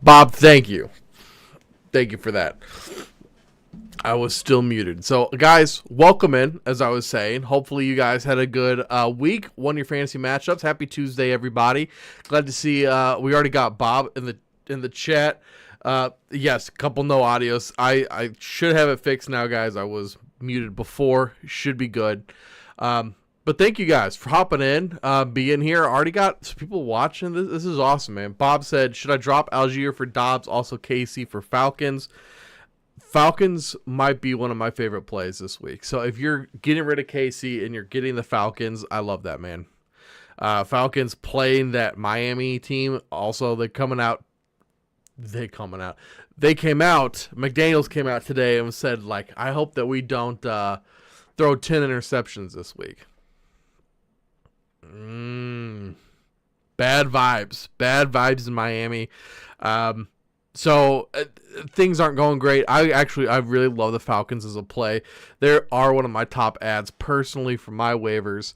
Bob, thank you. Thank you for that. I was still muted. So, guys, welcome in, as I was saying. Hopefully, you guys had a good week, won your fantasy matchups. Happy Tuesday, everybody. Glad to see we already got Bob in the chat. Yes, a couple no audios. I should have it fixed now, guys. I was muted before. Should be good. But thank you guys for hopping in, being here. Already got some people watching. This is awesome, man. Bob said, should I drop Algier for Dobbs? Also Casey for Falcons. Falcons might be one of my favorite plays this week. So if you're getting rid of Casey and you're getting the Falcons, I love that, man. Falcons playing that Miami team. Also, They came out. McDaniels came out today and said, like, I hope that we don't throw 10 interceptions this week. Bad vibes in Miami. So things aren't going great. I really love the Falcons as a play. They are one of my top ads personally for my waivers.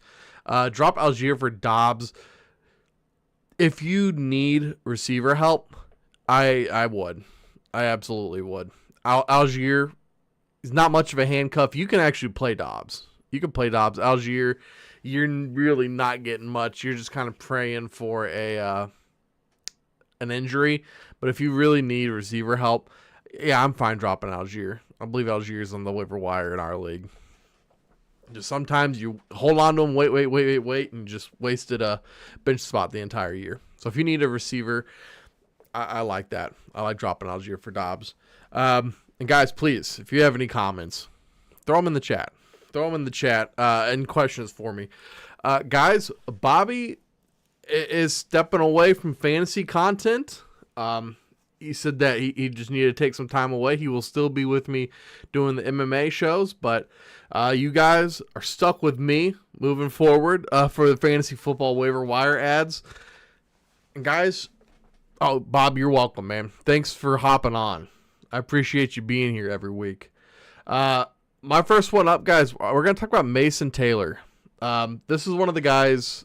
Drop Algier for Dobbs. If you need receiver help, I would. I absolutely would. Algier is not much of a handcuff. You can actually play Dobbs. You can play Dobbs. Algier, you're really not getting much. You're just kind of praying for an injury. But if you really need receiver help, yeah, I'm fine dropping Algier. I believe Algier is on the waiver wire in our league. Just sometimes you hold on to him, wait, and just wasted a bench spot the entire year. So if you need a receiver, I like that. I like dropping Algier for Dobbs. And guys, please, if you have any comments, throw them in the chat. And questions for me. Guys, Bobby is stepping away from fantasy content. He said that he just needed to take some time away. He will still be with me doing the MMA shows, but you guys are stuck with me moving forward for the fantasy football waiver wire ads. And guys, oh, Bob, you're welcome, man. Thanks for hopping on. I appreciate you being here every week. My first one up, guys, we're going to talk about Mason Taylor. This is one of the guys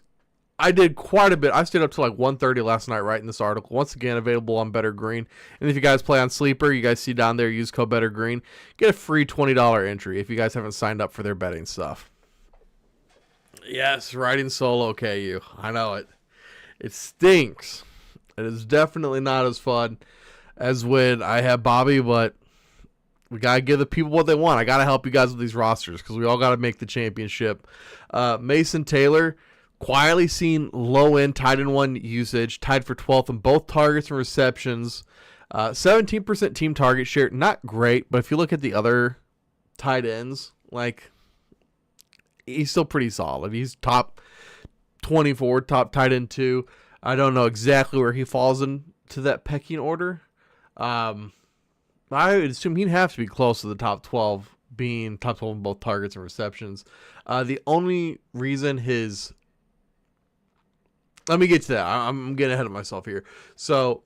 I did quite a bit. I stayed up till like 1:30 last night writing this article. Once again, available on Better Green. And if you guys play on Sleeper, you guys see down there, use code Better Green. Get a free $20 entry if you guys haven't signed up for their betting stuff. Yes, writing solo KU. I know it. It stinks. It is definitely not as fun as when I have Bobby, but we got to give the people what they want. I got to help you guys with these rosters because we all got to make the championship. Mason Taylor, quietly seen low-end tight end one usage, tied for 12th in both targets and receptions. 17% team target share, not great, but if you look at the other tight ends, like, he's still pretty solid. He's top 24, top tight end 2. I don't know exactly where he falls into that pecking order. I would assume he'd have to be close to the top 12, being top 12 in both targets and receptions. The only reason let me get to that. I'm getting ahead of myself here. So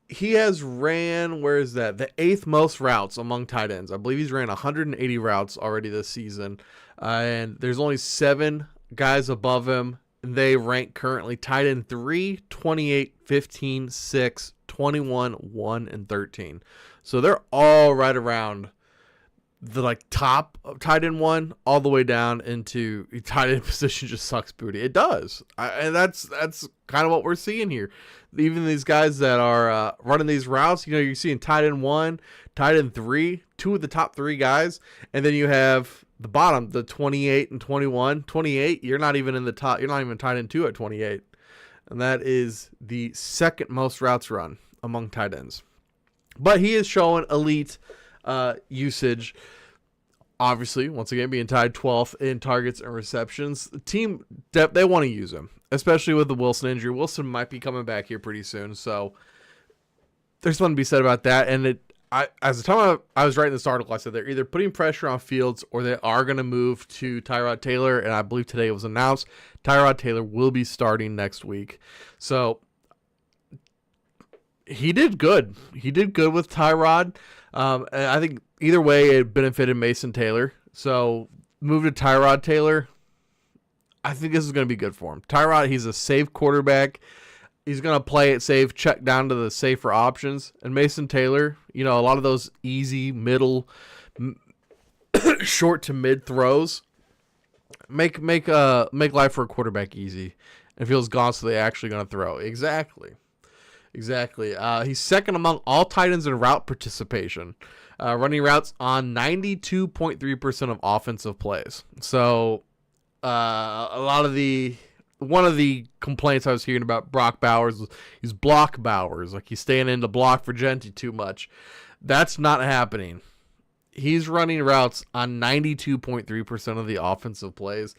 he has ran, where is that? The 8th most routes among tight ends. I believe he's ran 180 routes already this season. And there's only 7 guys above him. They rank currently tight end 3, 28, 15, 6, 21, 1, and 13. So they're all right around the top of tight end 1 all the way down into tight end position just sucks booty. It does. And that's kind of what we're seeing here. Even these guys that are running these routes, you're seeing tight end 1, tight end 3, 2 of the top 3 guys. And then you have the bottom, the 28 and 21. 28, you're not even in the top. You're not even tight end 2 at 28. And that is the second most routes run among tight ends. But he is showing elite usage. Obviously, once again, being tied 12th in targets and receptions. The team, they want to use him, especially with the Wilson injury. Wilson might be coming back here pretty soon, so there's something to be said about that. And as the time I was writing this article, I said they're either putting pressure on Fields or they are going to move to Tyrod Taylor, and I believe today it was announced Tyrod Taylor will be starting next week. So he did good. He did good with Tyrod. And I think either way it benefited Mason Taylor. So move to Tyrod Taylor. I think this is going to be good for him. Tyrod, he's a safe quarterback. He's going to play it safe, check down to the safer options. And Mason Taylor, a lot of those easy, middle, short to mid throws make life for a quarterback easy. It feels constantly actually going to throw. Exactly. He's second among all tight ends in route participation, running routes on 92.3% of offensive plays. So one of the complaints I was hearing about Brock Bowers was he's block Bowers, like he's staying in to block for Genti too much. That's not happening. He's running routes on 92.3% of the offensive plays.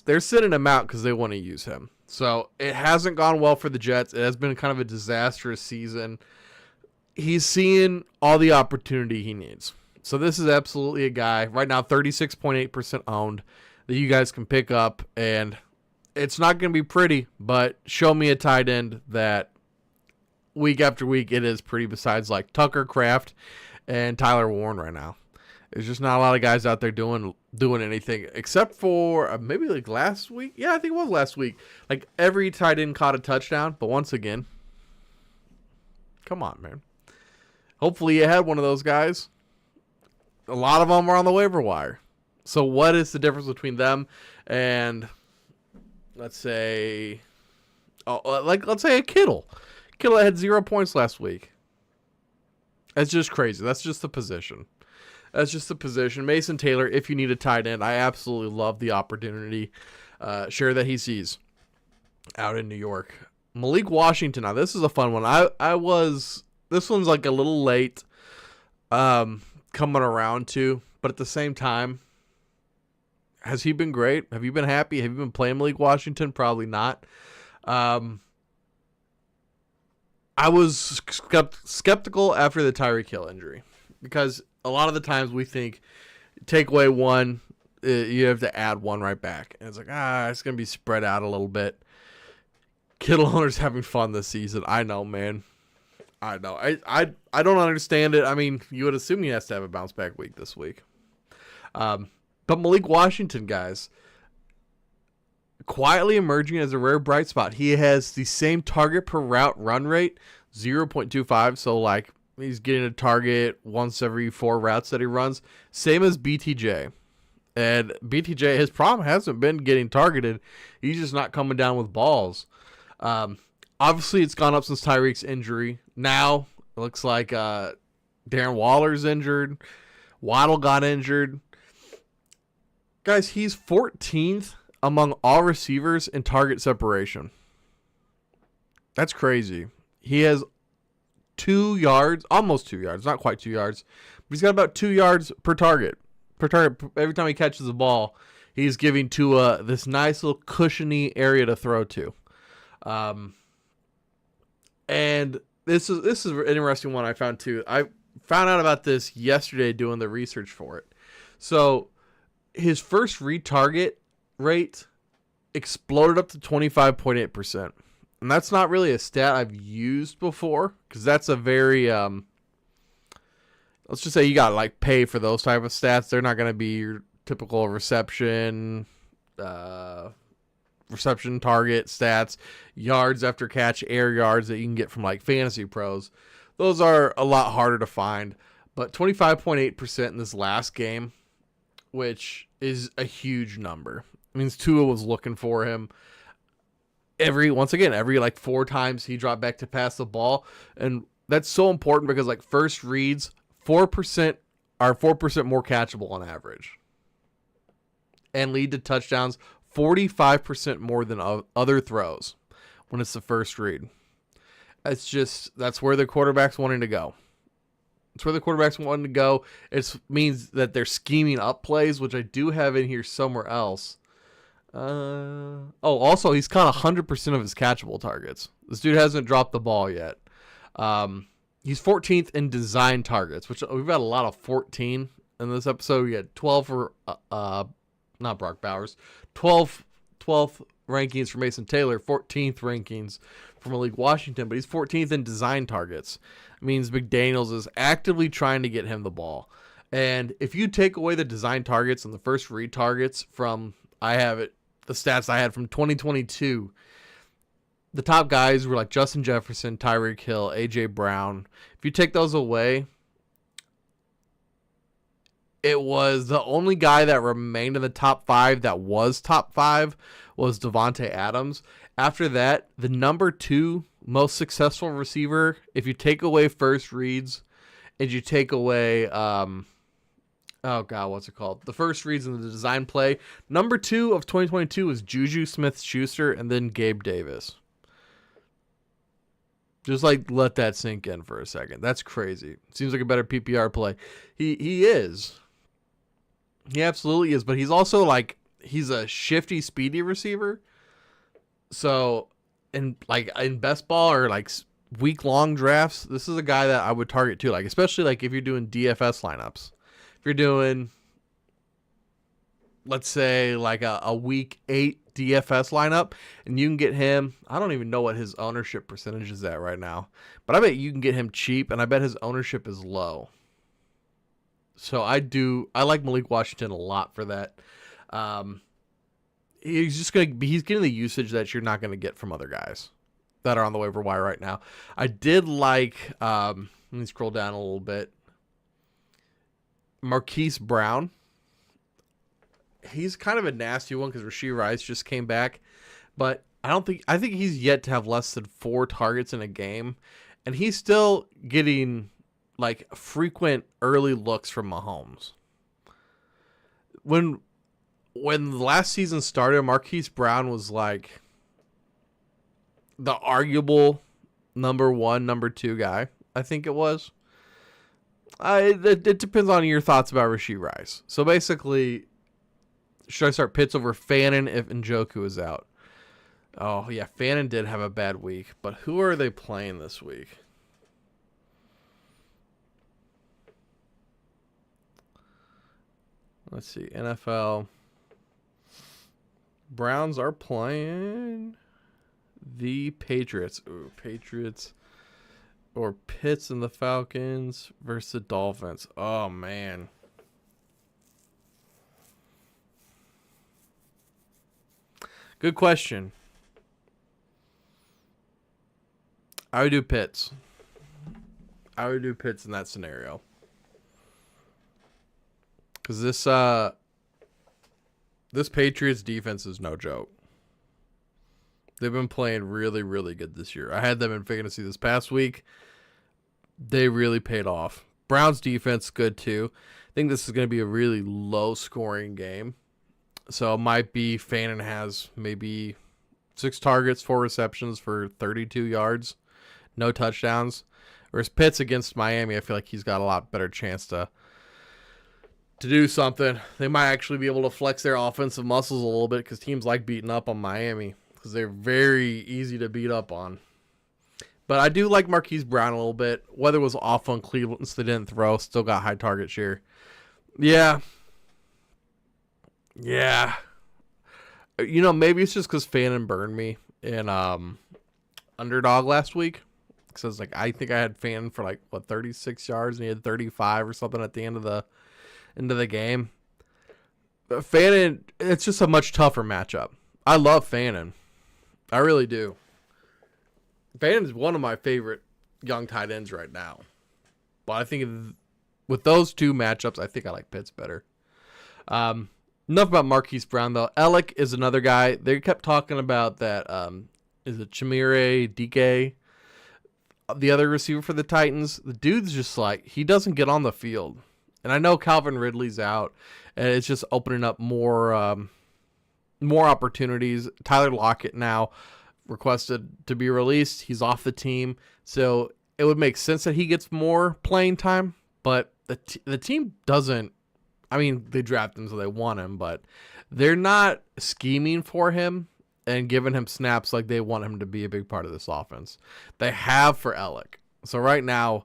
They're sitting him out because they want to use him. So it hasn't gone well for the Jets. It has been kind of a disastrous season. He's seeing all the opportunity he needs. So this is absolutely a guy right now, 36.8% owned, that you guys can pick up. And it's not going to be pretty, but show me a tight end that week after week it is pretty, besides like Tucker Kraft and Tyler Warren right now. There's just not a lot of guys out there doing anything, except for maybe like last week. Yeah, I think it was last week. Like every tight end caught a touchdown, but once again, come on, man. Hopefully you had one of those guys. A lot of them are on the waiver wire. So what is the difference between them and let's say a Kittle? Kittle had 0 points last week. That's just crazy. That's just the position. Mason Taylor, if you need a tight end, I absolutely love the opportunity share that he sees out in New York. Malik Washington, now this is a fun one. This one's like a little late coming around to, but at the same time, has he been great? Have you been happy? Have you been playing Malik Washington? Probably not. I was skeptical after the Tyreek Hill injury, because a lot of the times we think take away one, you have to add one right back. And it's like, it's going to be spread out a little bit. Kittle owners having fun this season. I know, man. I know. I don't understand it. I mean, you would assume he has to have a bounce back week this week. But Malik Washington, guys, quietly emerging as a rare bright spot. He has the same target per route run rate, 0.25. So, like, he's getting a target once every 4 routes that he runs. Same as BTJ. And BTJ, his problem hasn't been getting targeted. He's just not coming down with balls. Obviously, it's gone up since Tyreek's injury. Now, it looks like Darren Waller's injured. Waddle got injured. Guys, he's 14th among all receivers in target separation. That's crazy. He has 2 yards, almost 2 yards, not quite 2 yards, but he's got about 2 yards per target. Every time he catches the ball, he's giving to this nice little cushiony area to throw to. And this is an interesting one I found too. I found out about this yesterday doing the research for it. So his first retarget rate exploded up to 25.8%. And that's not really a stat I've used before, because that's a very, let's just say you got to like pay for those type of stats. They're not going to be your typical reception target stats, yards after catch, air yards that you can get from like Fantasy Pros. Those are a lot harder to find. But 25.8% in this last game, which is a huge number. It means Tua was looking for him. Every like 4 times he dropped back to pass the ball. And that's so important because like first reads, 4% are 4% more catchable on average. And lead to touchdowns 45% more than other throws when it's the first read. That's where the quarterback's wanting to go. It means that they're scheming up plays, which I do have in here somewhere else. Also, he's caught 100% of his catchable targets. This dude hasn't dropped the ball yet. He's 14th in design targets, which we've got a lot of 14 in this episode. We had 12 for, not Brock Bowers, 12th rankings for Mason Taylor, 14th rankings for Malik Washington, but he's 14th in design targets. It means McDaniels is actively trying to get him the ball. And if you take away the design targets and the first read targets from, the stats I had from 2022, the top guys were like Justin Jefferson, Tyreek Hill, A.J. Brown. If you take those away, it was the only guy that remained in the top 5 that was top 5 was Devontae Adams. After that, the number 2 most successful receiver, if you take away first reads and you take away, what's it called? The first reads in the design play. Number 2 of 2022 was Juju Smith-Schuster and then Gabe Davis. Just like let that sink in for a second. That's crazy. Seems like a better PPR play. He is. He absolutely is, but he's also like he's a shifty, speedy receiver. So in best ball or like week-long drafts, this is a guy that I would target too. Like especially like if you're doing DFS lineups. If you're doing, let's say like a week 8 DFS lineup and you can get him, I don't even know what his ownership percentage is at right now, but I bet you can get him cheap and I bet his ownership is low. So I like Malik Washington a lot for that. He's getting the usage that you're not going to get from other guys that are on the waiver wire right now. I did like, let me scroll down a little bit. Marquise Brown. He's kind of a nasty one because Rashee Rice just came back, but I think he's yet to have less than 4 targets in a game, and he's still getting like frequent early looks from Mahomes. When the last season started, Marquise Brown was like the arguable number 1, number 2 guy. I think it was. It depends on your thoughts about Rashee Rice. So basically, should I start Pitts over Fannin if Njoku is out? Oh, yeah, Fannin did have a bad week. But who are they playing this week? Let's see. NFL. Browns are playing the Patriots. Ooh, Patriots. Or Pitts and the Falcons versus the Dolphins. Oh, man. Good question. I would do Pitts. I would do Pitts in that scenario. Because this Patriots defense is no joke. They've been playing really, really good this year. I had them in fantasy this past week. They really paid off. Browns defense good too. I think this is going to be a really low-scoring game. So it might be Fannin has maybe 6 targets, 4 receptions for 32 yards, no touchdowns. Whereas Pitts against Miami, I feel like he's got a lot better chance to do something. They might actually be able to flex their offensive muscles a little bit because teams like beating up on Miami because they're very easy to beat up on. But I do like Marquise Brown a little bit. Weather was off on Cleveland, so they didn't throw. Still got high target share. Yeah. You know, maybe it's just because Fannin burned me in Underdog last week. Because I think I had Fannin for 36 yards, and he had 35 or something at the end of the game. But Fannin, it's just a much tougher matchup. I love Fannin. I really do. Fannin is one of my favorite young tight ends right now. But I think with those two matchups, I think I like Pitts better. Enough about Marquise Brown, though. Alec is another guy. They kept talking about that. Is it Chimere Dike, the other receiver for the Titans? The dude's just he doesn't get on the field. And I know Calvin Ridley's out, and it's just opening up more opportunities. Tyler Lockett now requested to be released. He's off the team, so it would make sense that he gets more playing time. But the team doesn't. I mean, they draft him so they want him, but they're not scheming for him and giving him snaps like they want him to be a big part of this offense. They have for Alec. So right now,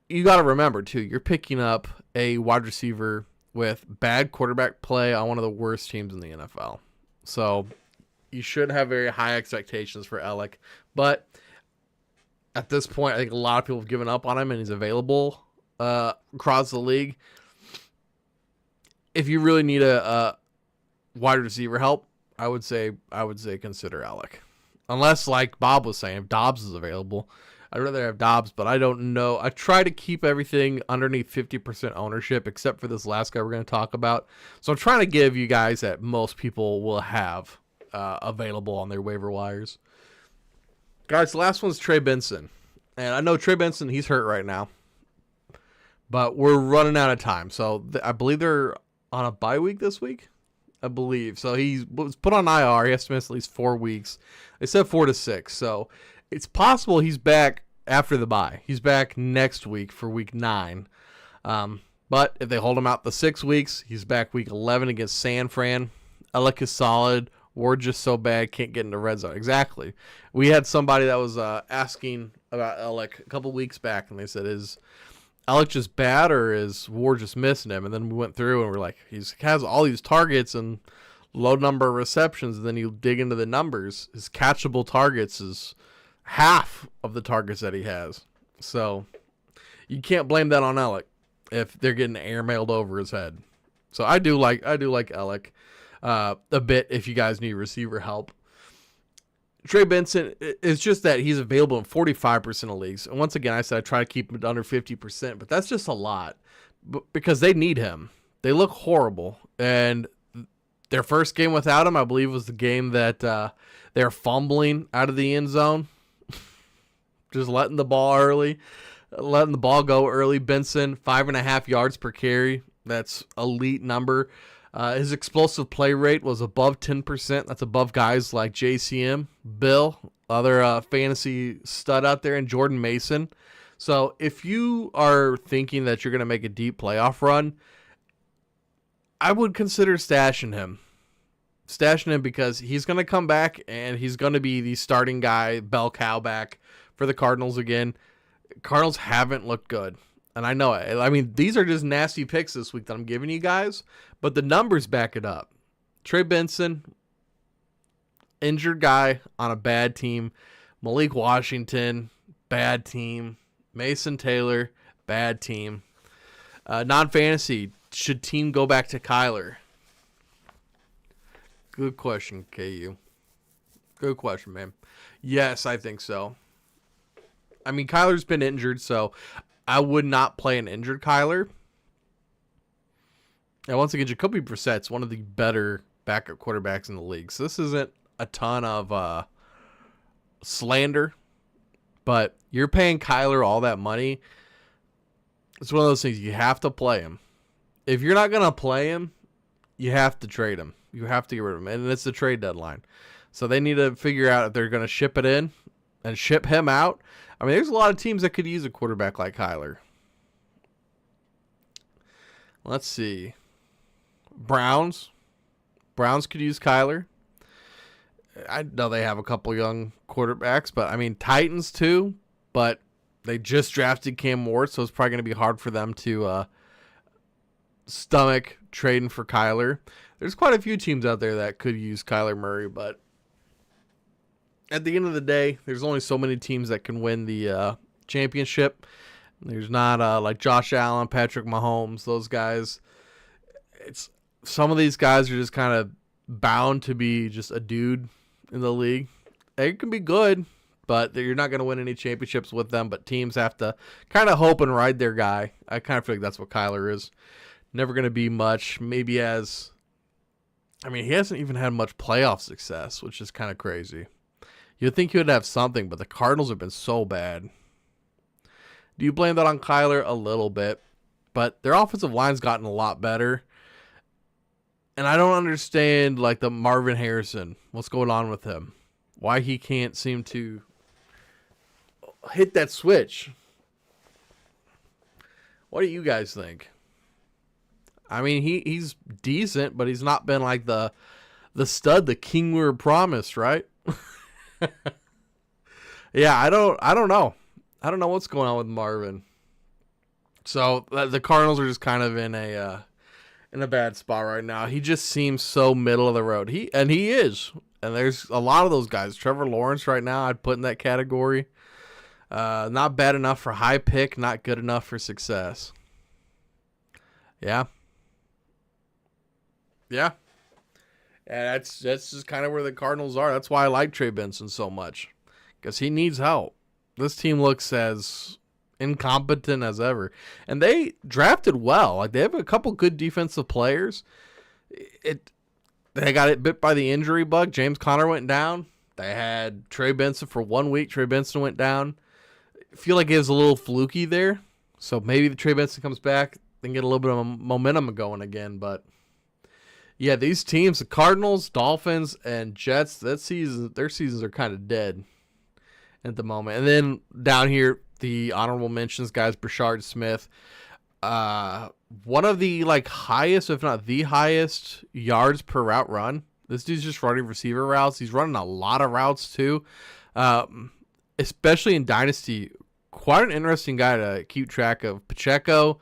you got to remember, too, you're picking up a wide receiver with bad quarterback play on one of the worst teams in the NFL. So you should have very high expectations for Alec. But at this point, I think a lot of people have given up on him, and he's available across the league. If you really need a wide receiver help, I would say consider Alec. Unless, like Bob was saying, if Dobbs is available. I'd rather have Dobbs, but I don't know. I try to keep everything underneath 50% ownership, except for this last guy we're going to talk about. So I'm trying to give you guys that most people will have available on their waiver wires. Guys, the last one's Trey Benson. And I know Trey Benson, he's hurt right now. But we're running out of time. So I believe they're on a bye week this week. I believe. So he was put on IR. He has to miss at least 4 weeks. They said 4 to 6. So it's possible he's back after the bye. He's back next week for week 9. But if they hold him out the 6 weeks, he's back week 11 against San Fran. Alec is solid. We're just so bad, can't get in the red zone. Exactly. We had somebody that was asking about Alec a couple weeks back, and they said, is Alec just bad or is Ward just missing him? And then we went through and we're like, he has all these targets and low number of receptions. And then you dig into the numbers. His catchable targets is half of the targets that he has. So you can't blame that on Alec if they're getting airmailed over his head. So I do like Alec a bit if you guys need receiver help. Trey Benson, it's just that he's available in 45% of leagues. And once again, I said I try to keep him under 50%, but that's just a lot because they need him. They look horrible. And their first game without him, I believe, was the game that they're fumbling out of the end zone. Just letting the ball go early. Benson, 5.5 yards per carry. That's elite number. His explosive play rate was above 10%. That's above guys like JCM, Bill, other fantasy stud out there, and Jordan Mason. So if you are thinking that you're going to make a deep playoff run, I would consider stashing him. Stashing him because he's going to come back and he's going to be the starting guy, bell cow back for the Cardinals again. Cardinals haven't looked good. And I know it. I mean, these are just nasty picks this week that I'm giving you guys, but the numbers back it up. Trey Benson, injured guy on a bad team. Malik Washington, bad team. Mason Taylor, bad team. Non-fantasy, should team go back to Kyler? Good question, KU. Good question, man. Yes, I think so. I mean, Kyler's been injured, so I would not play an injured Kyler. And once again, Jacoby Brissett's one of the better backup quarterbacks in the league. So this isn't a ton of slander, but you're paying Kyler all that money. It's one of those things. You have to play him. If you're not going to play him, you have to trade him. You have to get rid of him. And it's the trade deadline. So they need to figure out if they're going to ship it in and ship him out. I mean, there's a lot of teams that could use a quarterback like Kyler. Let's see. Browns could use Kyler. I know they have a couple young quarterbacks, but I mean, Titans too, but they just drafted Cam Ward, so it's probably going to be hard for them to stomach trading for Kyler. There's quite a few teams out there that could use Kyler Murray, but at the end of the day, there's only so many teams that can win the championship. There's not like Josh Allen, Patrick Mahomes, those guys. Some of these guys are just kind of bound to be just a dude in the league. They can be good, but you're not going to win any championships with them. But teams have to kind of hope and ride their guy. I kind of feel like that's what Kyler is. Never going to be much. Maybe he hasn't even had much playoff success, which is kind of crazy. You'd think he would have something, but the Cardinals have been so bad. Do you blame that on Kyler? A little bit. But their offensive line's gotten a lot better. And I don't understand, like, the Marvin Harrison. What's going on with him? Why he can't seem to hit that switch. What do you guys think? I mean, he's decent, but he's not been like the stud, the king we were promised, right? Yeah, I don't know. I don't know what's going on with Marvin. So the Cardinals are just kind of in a bad spot right now. He just seems so middle of the road. He is. And there's a lot of those guys. Trevor Lawrence right now, I'd put in that category. Not bad enough for high pick, not good enough for success. Yeah. Yeah. And that's just kind of where the Cardinals are. That's why I like Trey Benson so much, because he needs help. This team looks as incompetent as ever, and they drafted well. Like, they have a couple good defensive players. They got it bit by the injury bug. James Conner went down. They had Trey Benson for 1 week. Trey Benson went down. I feel like it was a little fluky there. So maybe the Trey Benson comes back, then get a little bit of momentum going again. But yeah, these teams, the Cardinals, Dolphins, and Jets, their seasons are kind of dead at the moment. And then down here, the honorable mentions guys, Brashard Smith, one of the highest, if not the highest, yards per route run. This dude's just running receiver routes. He's running a lot of routes too, especially in Dynasty. Quite an interesting guy to keep track of. Pacheco,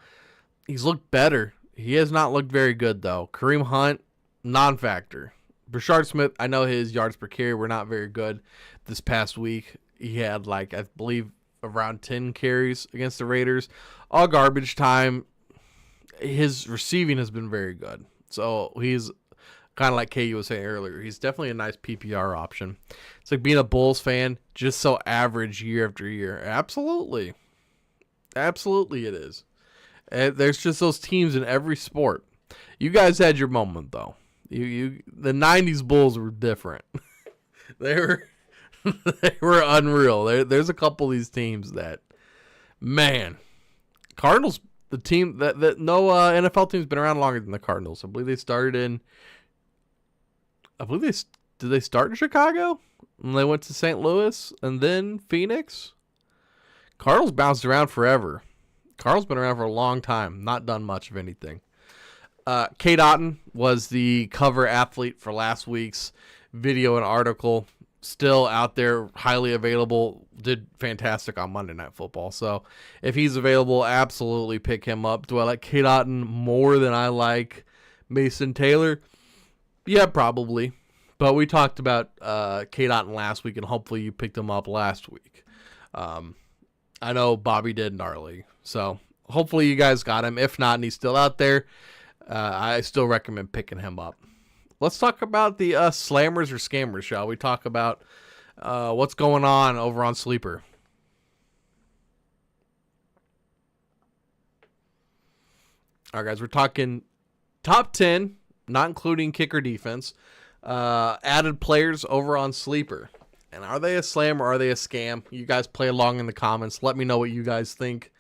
he's looked better. He has not looked very good though. Kareem Hunt, non-factor. Brashard Smith, I know his yards per carry were not very good this past week. He had I believe around 10 carries against the Raiders. All garbage time. His receiving has been very good. So he's kind of like KU was saying earlier. He's definitely a nice PPR option. It's like being a Bulls fan, just so average year after year. Absolutely. Absolutely it is. And there's just those teams in every sport. You guys had your moment, though. The 90s Bulls were different. They were unreal. There's a couple of these teams that, man, Cardinals, the team that no NFL team's been around longer than the Cardinals. I believe they started in. Did they start in Chicago? And they went to St. Louis and then Phoenix. Cardinals bounced around forever. Cardinals been around for a long time, not done much of anything. Kate Otten was the cover athlete for last week's video and article. Still out there, highly available. Did fantastic on Monday Night Football. So if he's available, absolutely pick him up. Do I like Kate Otten more than I like Mason Taylor? Yeah, probably. But we talked about Kate Otten last week, and hopefully you picked him up last week. I know Bobby did gnarly. So hopefully you guys got him. If not, and he's still out there, I still recommend picking him up. Let's talk about the slammers or scammers, shall we? Talk about what's going on over on Sleeper. All right, guys, we're talking top 10, not including kicker defense, added players over on Sleeper. And are they a slam or are they a scam? You guys play along in the comments. Let me know what you guys think.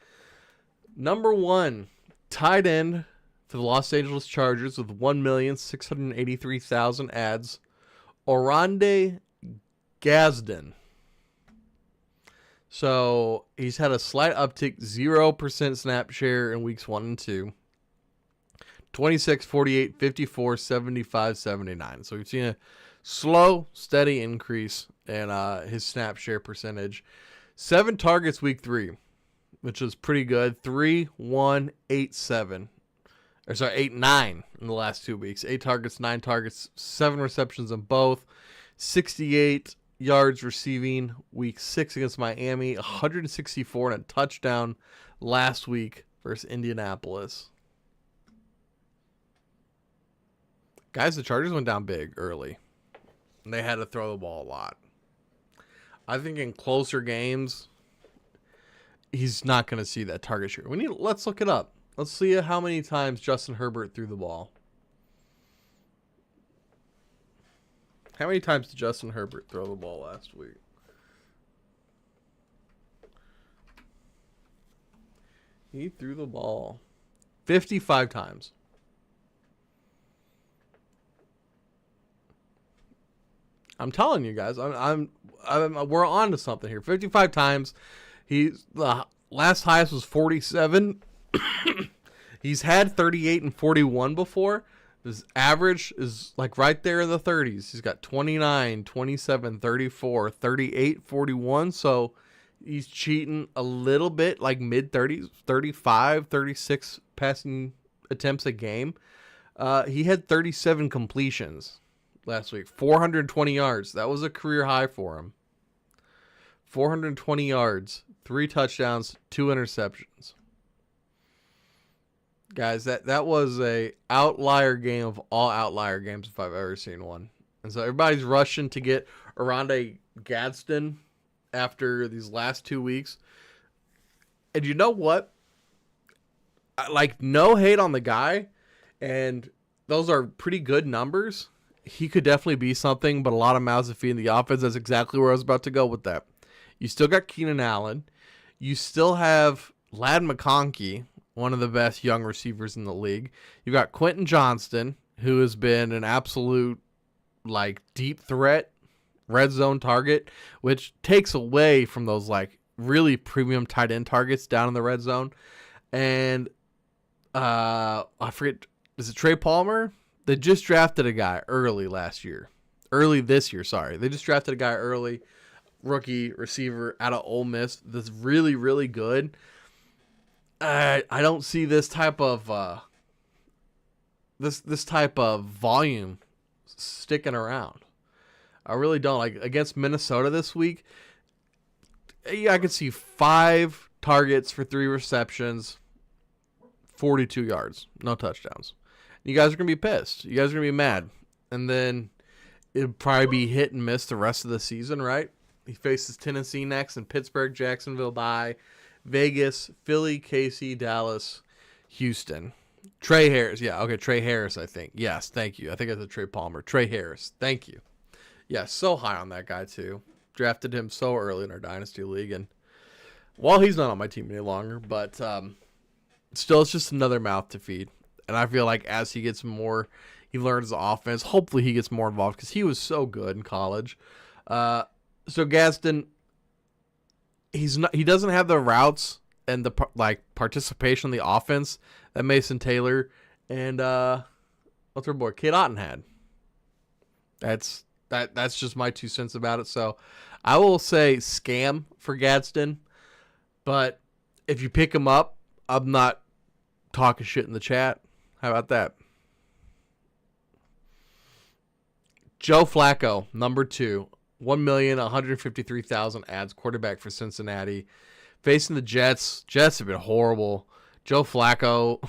Number 1, tight end for the Los Angeles Chargers with 1,683,000 ads, Oronde Gadsden. So he's had a slight uptick, 0% snap share in weeks 1 and 2. 26, 48, 54, 75, 79. So we've seen a slow, steady increase in his snap share percentage. 7 targets week 3, which is pretty good. 3, 1, 8, 7. 8, 9 in the last 2 weeks. 8 targets, 9 targets, 7 receptions in both. 68 yards receiving week 6 against Miami. 164 and a touchdown last week versus Indianapolis. Guys, the Chargers went down big early. And they had to throw the ball a lot. I think in closer games, he's not going to see that target share. Let's look it up. Let's see how many times Justin Herbert threw the ball. How many times did Justin Herbert throw the ball last week? He threw the ball 55 times. I'm telling you guys, we're on to something here. 55 times. The last highest was 47. He's had 38 and 41 before. His average is right there in the 30s. He's got 29, 27, 34, 38, 41. So he's cheating a little bit, mid 30s, 35, 36 passing attempts a game. He had 37 completions last week, 420 yards. That was a career high for him. 420 yards, 3 touchdowns, 2 interceptions. Guys, that was a outlier game of all outlier games if I've ever seen one. And so everybody's rushing to get Aronde Gadsden after these last 2 weeks. And you know what? Like, no hate on the guy, and those are pretty good numbers. He could definitely be something, but a lot of mouths to feed in the offense. That's exactly where I was about to go with that. You still got Keenan Allen. You still have Ladd McConkey, one of the best young receivers in the league. You got Quentin Johnston, who has been an absolute, like, deep threat, red zone target, which takes away from those, like, really premium tight end targets down in the red zone. And I forget, is it Trey Palmer? They just drafted a guy early this year. They just drafted a guy early, rookie receiver out of Ole Miss that's really, really good. I don't see this type of this type of volume sticking around. I really don't. Like, against Minnesota this week, yeah, I could see 5 targets for 3 receptions, 42 yards, no touchdowns. You guys are going to be pissed. You guys are going to be mad. And then it'll probably be hit and miss the rest of the season, right? He faces Tennessee next, and Pittsburgh, Jacksonville, bye. Vegas, Philly, KC, Dallas, Houston. Trey Harris. Yeah, okay, Trey Harris, I think. Yes, thank you. I think it's a Trey Palmer. Trey Harris. Thank you. Yeah, so high on that guy, too. Drafted him so early in our Dynasty League. And, well, he's not on my team any longer, but still, it's just another mouth to feed. And I feel like as he gets more, he learns the offense. Hopefully he gets more involved because he was so good in college. So Gadsden, he doesn't have the routes and the participation in the offense that Mason Taylor and what's our boy Kate Otten had. That's just my 2 cents about it. So I will say scam for Gadsden, but if you pick him up, I'm not talking shit in the chat. How about that? Joe Flacco, number 2, 1,153,000 ads, quarterback for Cincinnati, facing the Jets. Jets have been horrible. Joe Flacco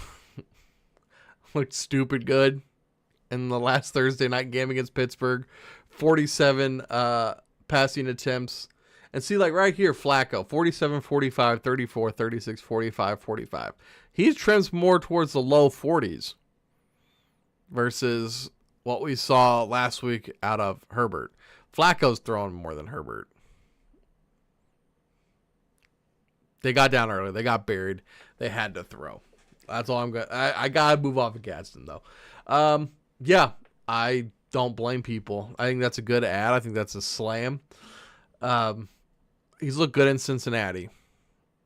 looked stupid good in the last Thursday night game against Pittsburgh. 47 passing attempts. And see, like right here, Flacco, 47, 45, 34, 36, 45, 45. He trends more towards the low 40s versus what we saw last week out of Herbert. Flacco's throwing more than Herbert. They got down early. They got buried. They had to throw. That's all I'm going to... I got to move off of Gadsden, though. Yeah, I don't blame people. I think that's a good ad. I think that's a slam. He's looked good in Cincinnati.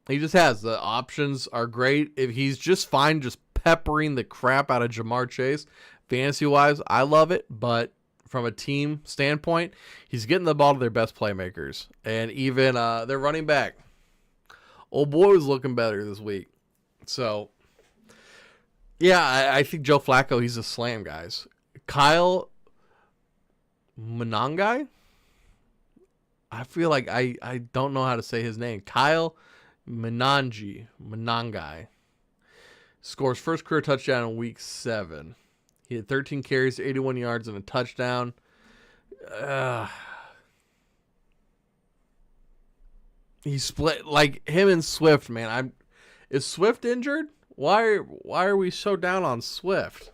He just has. The options are great. If he's just fine just peppering the crap out of Jamar Chase, fantasy-wise, I love it. But from a team standpoint, he's getting the ball to their best playmakers. And even their running back. Old boy was looking better this week. So, yeah, I think Joe Flacco, he's a slam, guys. Kyle Monangai? I feel like I don't know how to say his name. Kyle Monangai. Scores first career touchdown in week 7. He had 13 carries, 81 yards, and a touchdown. He split, like him and Swift, man. Is Swift injured? Why are we so down on Swift?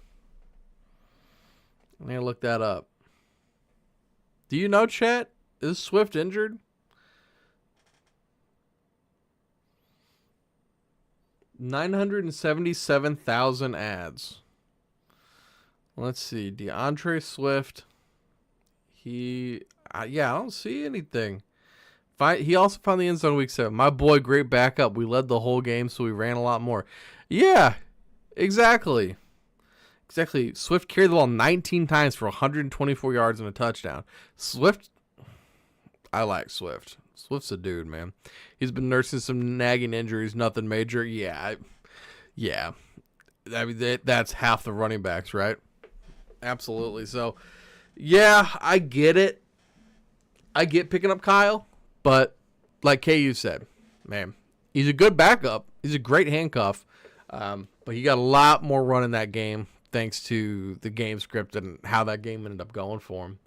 I'm going to look that up. Do you know, chat? Is Swift injured? 977,000 ads. Let's see. DeAndre Swift. I don't see anything. He also found the end zone week 7. My boy, great backup. We led the whole game, so we ran a lot more. Yeah, exactly. Swift carried the ball 19 times for 124 yards and a touchdown. Swift, I like Swift. Swift's a dude, man. He's been nursing some nagging injuries, nothing major. Yeah. I mean, that's half the running backs, right? Absolutely. So, yeah, I get it. I get picking up Kyle, but like KU said, man, he's a good backup. He's a great handcuff. But he got a lot more run in that game thanks to the game script and how that game ended up going for him.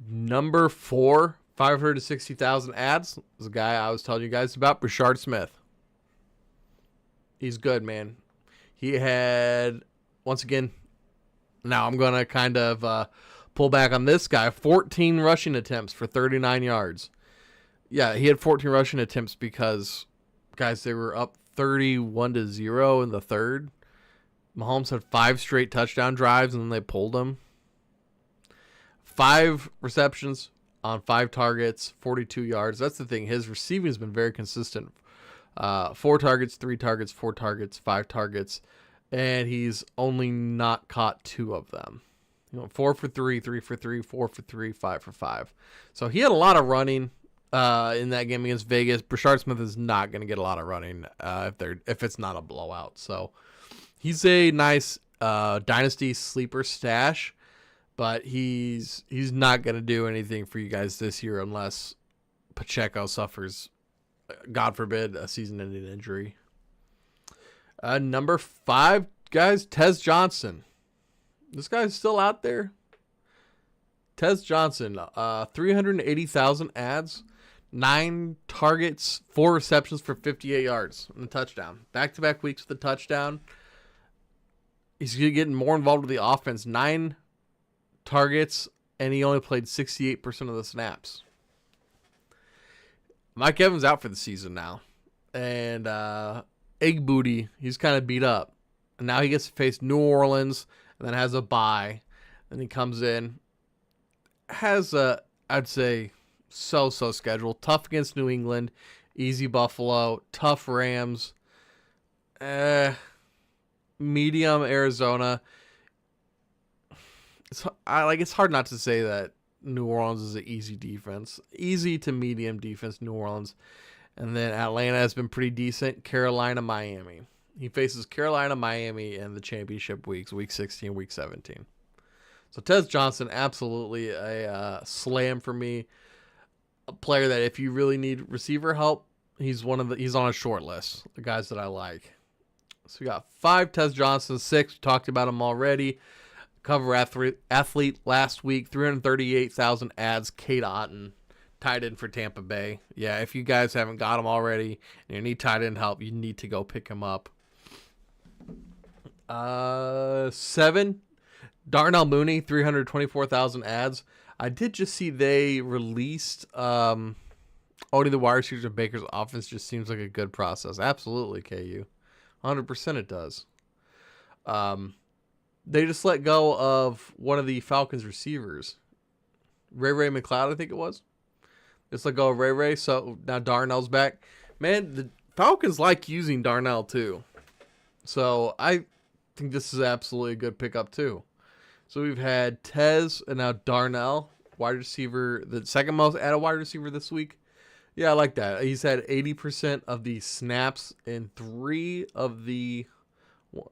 Number 4, 560,000 ads, is a guy I was telling you guys about, Brashard Smith. He's good, man. He had, once again, now I'm going to kind of pull back on this guy, 14 rushing attempts for 39 yards. Yeah, he had 14 rushing attempts because, guys, they were up 31-0 in the third. Mahomes had 5 straight touchdown drives, and then they pulled him. 5 receptions on 5 targets, 42 yards. That's the thing. His receiving has been very consistent. 4 targets, 3 targets, 4 targets, 5 targets, and he's only not caught 2 of them. 4 for 3, 3 for 3, 4 for 3, 5 for 5. So he had a lot of running in that game against Vegas. Brashard Smith is not going to get a lot of running if it's not a blowout. So he's a nice dynasty sleeper stash, but he's not going to do anything for you guys this year unless Pacheco suffers, God forbid, a season-ending injury. Number 5, guys, Tez Johnson. This guy's still out there. Tez Johnson, 380,000 ads, 9 targets, 4 receptions for 58 yards and a touchdown. Back-to-back weeks with a touchdown. He's getting more involved with the offense. 9 targets, and he only played 68% of the snaps. Mike Evans out for the season now. And Egg Booty, he's kind of beat up. And now he gets to face New Orleans and then has a bye. Then he comes in. Has a, I'd say, so schedule. Tough against New England. Easy Buffalo. Tough Rams. Medium Arizona. It's hard not to say that New Orleans is an easy defense. Easy to medium defense, New Orleans. And then Atlanta has been pretty decent. Carolina, Miami. He faces Carolina, Miami in the championship weeks, week 16, week 17. So Tez Johnson, absolutely a slam for me. A player that if you really need receiver help, he's on a short list. The guys that I like. So we got 5 Tez Johnson, 6. We talked about him already. Cover athlete last week, 338,000 ads. Kate Otten, tight end for Tampa Bay. Yeah, if you guys haven't got him already and you need tight end help, you need to go pick him up. 7, Darnell Mooney, 324,000 ads. I did just see they released owning the wide receivers of Baker's offense just seems like a good process. Absolutely, KU. 100% it does. They just let go of one of the Falcons receivers. Ray McLeod, I think it was. Just let go of Ray. So now Darnell's back. Man, the Falcons like using Darnell too. So I think this is absolutely a good pickup too. So we've had Tez and now Darnell, wide receiver, the second most added wide receiver this week. Yeah, I like that. He's had 80% of the snaps in 3 of the 4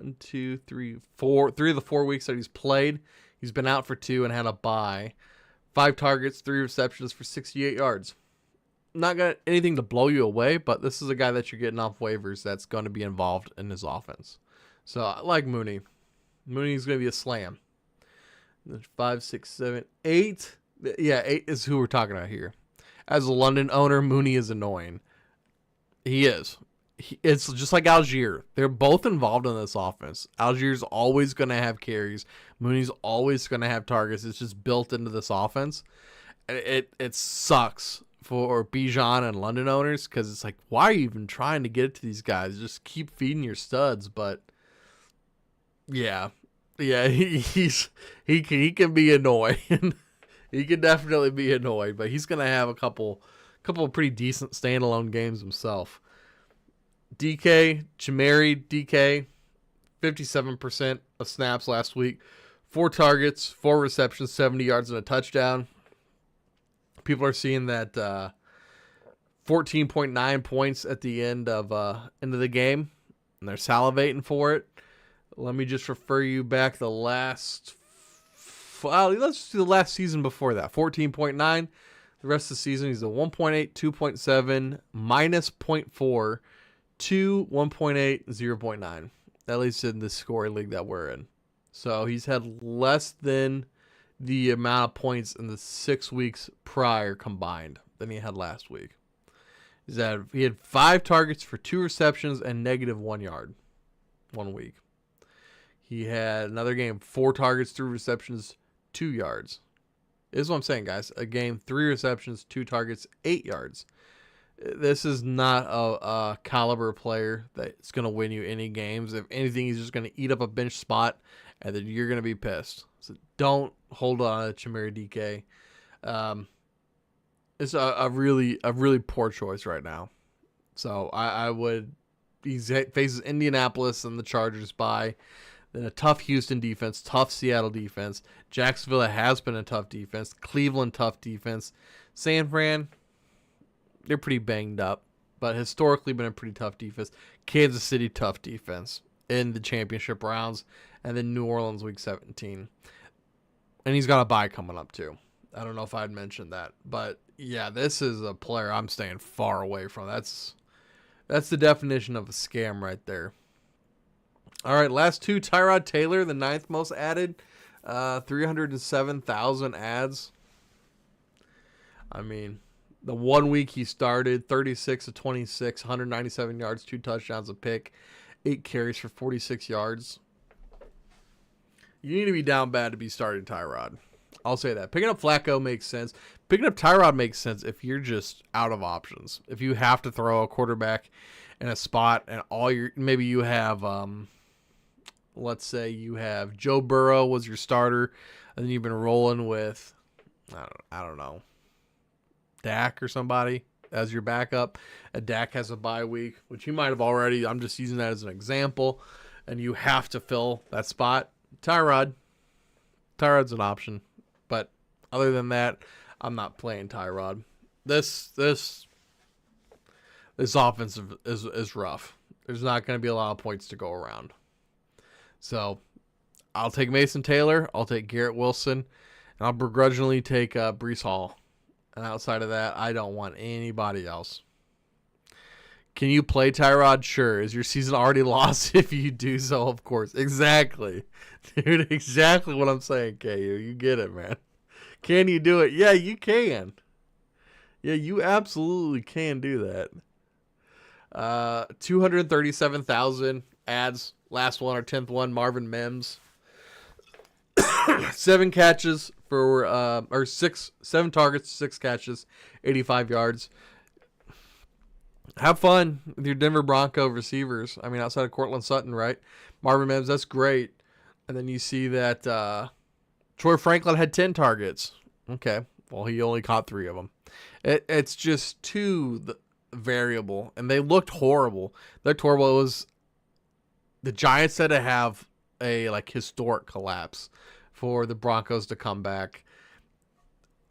weeks that he's played. He's been out for 2 and had a bye. 5 targets, 3 receptions for 68 yards. Not got anything to blow you away, but this is a guy that you're getting off waivers that's going to be involved in his offense. So I like Mooney. Mooney's going to be a slam. 5, 6, 7, 8. Yeah, 8 is who we're talking about here. As a London owner, Mooney is annoying. He is. It's just like Algier. They're both involved in this offense. Algier's always going to have carries. Mooney's always going to have targets. It's just built into this offense. It sucks for Bijan and London owners because it's like, why are you even trying to get it to these guys? Just keep feeding your studs. But yeah, he can be annoying. He can definitely be annoyed, but he's going to have a couple of pretty decent standalone games himself. Chamari DK, 57% of snaps last week. 4 targets, 4 receptions, 70 yards, and a touchdown. People are seeing that 14.9 points at the end of the game, and they're salivating for it. Let me just refer you back the last. Let's do the last season before that. 14.9. The rest of the season, he's a 1.8, 2.7, minus 0.4, 2, 1.8, 0.9. at least in the scoring league that we're in. So he's had less than the amount of points in the 6 weeks prior combined than he had last week. He had 5 targets for 2 receptions and -1 yard 1 week. He had another game, 4 targets, 3 receptions, 2 yards. This is what I'm saying, guys. A game, 3 receptions, 2 targets, 8 yards. This is not a caliber player that's going to win you any games. If anything, he's just going to eat up a bench spot, and then you're going to be pissed. So don't hold on to Chimere DK. It's a really poor choice right now. So I would. He faces Indianapolis and the Chargers by. Then a tough Houston defense, tough Seattle defense. Jacksonville has been a tough defense. Cleveland, tough defense. San Fran, they're pretty banged up, but historically been a pretty tough defense. Kansas City, tough defense in the championship rounds. And then New Orleans, week 17. And he's got a bye coming up, too. I don't know if I'd mentioned that. But, yeah, this is a player I'm staying far away from. That's the definition of a scam right there. All right, last 2. Tyrod Taylor, the 9th most added. 307,000 ads. I mean, the 1 week he started, 36 of 26, 197 yards, 2 touchdowns, a pick, 8 carries for 46 yards. You need to be down bad to be starting Tyrod. I'll say that. Picking up Flacco makes sense. Picking up Tyrod makes sense if you're just out of options. If you have to throw a quarterback in a spot and maybe you have, let's say you have Joe Burrow was your starter, and then you've been rolling with, I don't know, Dak or somebody as your backup. And Dak has a bye week, which he might have already. I'm just using that as an example. And you have to fill that spot. Tyrod's an option. But other than that, I'm not playing Tyrod. This offense is rough. There's not going to be a lot of points to go around. So I'll take Mason Taylor. I'll take Garrett Wilson. And I'll begrudgingly take Breece Hall. And outside of that, I don't want anybody else. Can you play Tyrod? Sure. Is your season already lost if you do so? Of course. Exactly. Dude, exactly what I'm saying, KU. You get it, man. Can you do it? Yeah, you can. Yeah, you absolutely can do that. 237,000 ads. Last one, our 10th one, Marvin Mims. 7 catches for, 7 targets, 6 catches, 85 yards. Have fun with your Denver Bronco receivers. I mean, outside of Cortland Sutton, right? Marvin Mims, that's great. And then you see that Troy Franklin had 10 targets. Okay, well, he only caught 3 of them. It's just too variable, and they looked horrible. They looked horrible. It was the Giants had to have a historic collapse for the Broncos to come back.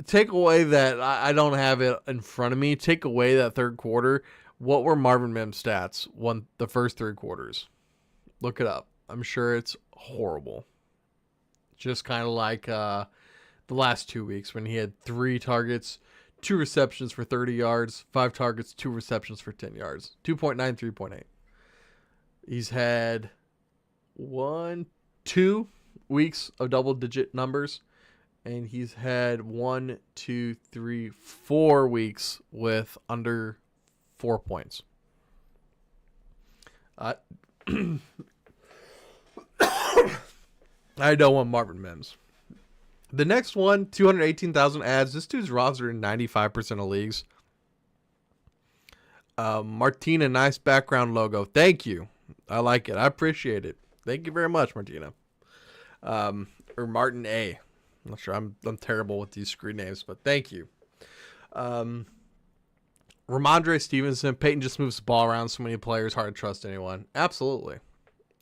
Take away that I don't have it in front of me. Take away that third quarter. What were Marvin Mims' stats the first 3 quarters? Look it up. I'm sure it's horrible. Just kind of like the last 2 weeks when he had 3 targets, 2 receptions for 30 yards, 5 targets, 2 receptions for 10 yards. 2.9, 3.8. He's had 2 weeks of double-digit numbers, and he's had 4 weeks with under 4 points. I don't want Marvin Mims. The next one, 218,000 ads. This dude's rostered in 95% of leagues. Martina, nice background logo. Thank you. I like it. I appreciate it. Thank you very much, Martina. Or Martin A. I'm not sure. I'm terrible with these screen names, but thank you. Ramondre Stevenson. Peyton just moves the ball around so many players. Hard to trust anyone. Absolutely.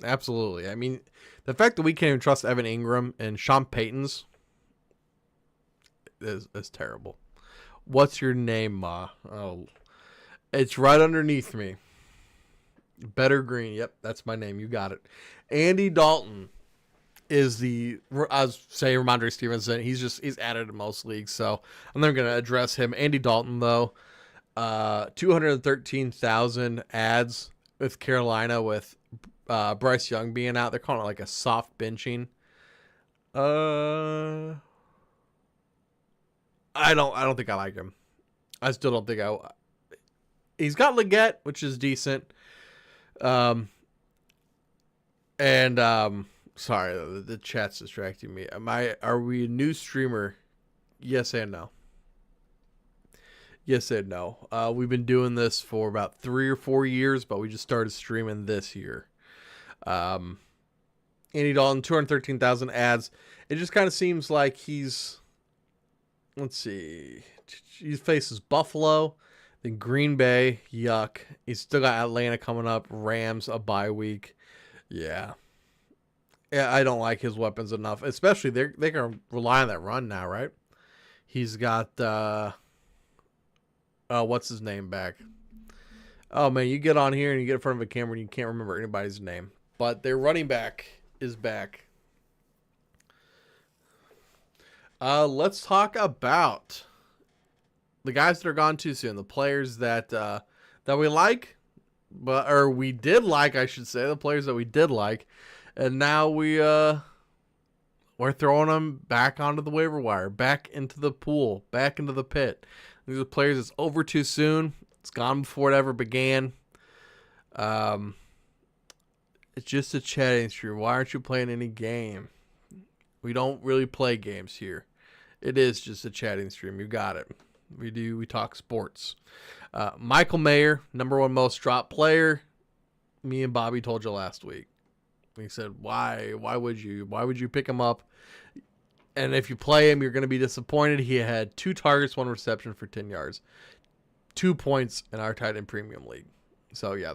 Absolutely. I mean, the fact that we can't even trust Evan Ingram and Sean Payton's is terrible. What's your name, Ma? Oh, it's right underneath me. Better Green. Yep, that's my name. You got it. Andy Dalton is I was saying Ramondre Stevenson. He's added in most leagues, so I'm never going to address him. Andy Dalton, though, 213,000 ads with Carolina with Bryce Young being out. They're calling it like a soft benching. I don't think I like him. I still don't think I. He's got Leggett, which is decent. Sorry, the chat's distracting me. Are we a new streamer? Yes and no. Yes and no. We've been doing this for about 3 or 4 years, but we just started streaming this year. Andy Dalton, 213,000 ads. It just kind of seems like he's. Let's see. He faces Buffalo, then Green Bay. Yuck. He's still got Atlanta coming up. Rams, a bye week. Yeah. Yeah, I don't like his weapons enough. Especially they can rely on that run now, right? He's got what's his name back? Oh man, you get on here and you get in front of a camera and you can't remember anybody's name. But their running back is back. Let's talk about the guys that are gone too soon. The players that we like, or we did like, I should say. The players that we did like, and now we're throwing them back onto the waiver wire, back into the pool, back into the pit. These are players that's over too soon. It's gone before it ever began. It's just a chatting stream. Why aren't you playing any game? We don't really play games here. It is just a chatting stream. You got it. We talk sports. Michael Mayer, number 1 most dropped player. Me and Bobby told you last week. We said, why would you pick him up? And if you play him, you're going to be disappointed. He had 2 targets, 1 reception for 10 yards. 2 points in our tight end premium league. So yeah,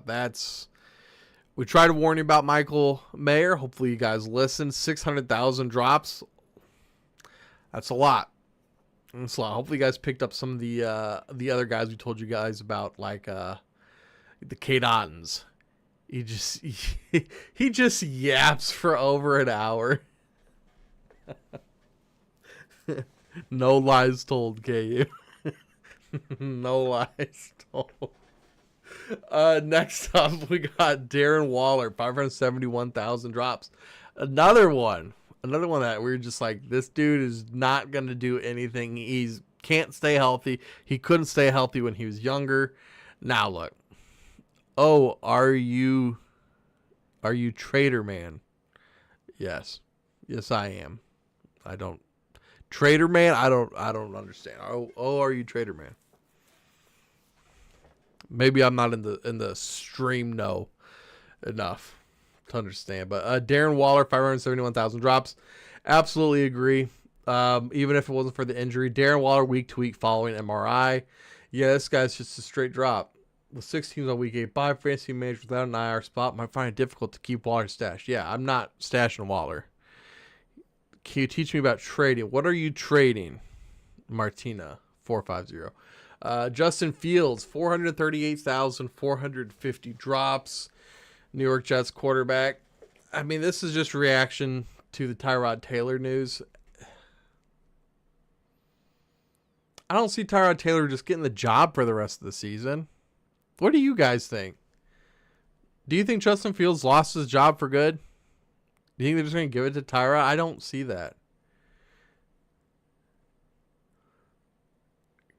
we try to warn you about Michael Mayer. Hopefully you guys listen. 600,000 drops. That's a lot. That's a lot. Hopefully you guys picked up some of the other guys we told you guys about, like the Kate Ottens. He just yaps for over an hour. No lies told, KU. No lies told. Next up, we got Darren Waller, 571,000 drops. Another one that we're just like, this dude is not going to do anything. He's can't stay healthy. He couldn't stay healthy when he was younger. Now look. Oh, are you Trader Man? Yes, I am. Trader Man. I don't understand. Oh, are you Trader Man? Maybe I'm not in the stream enough to understand. But Darren Waller, 571,000 drops. Absolutely agree. Even if it wasn't for the injury, Darren Waller week to week following MRI. Yeah, this guy's just a straight drop. With 6 teams on week 8, 5 fantasy managers without an IR spot might find it difficult to keep Waller stashed. Yeah, I'm not stashing Waller. Can you teach me about trading? What are you trading? Martina, 450. Justin Fields, 438,450 drops. New York Jets quarterback. I mean, this is just reaction to the Tyrod Taylor news. I don't see Tyrod Taylor just getting the job for the rest of the season. What do you guys think? Do you think Justin Fields lost his job for good? Do you think they're just going to give it to Tyrod? I don't see that.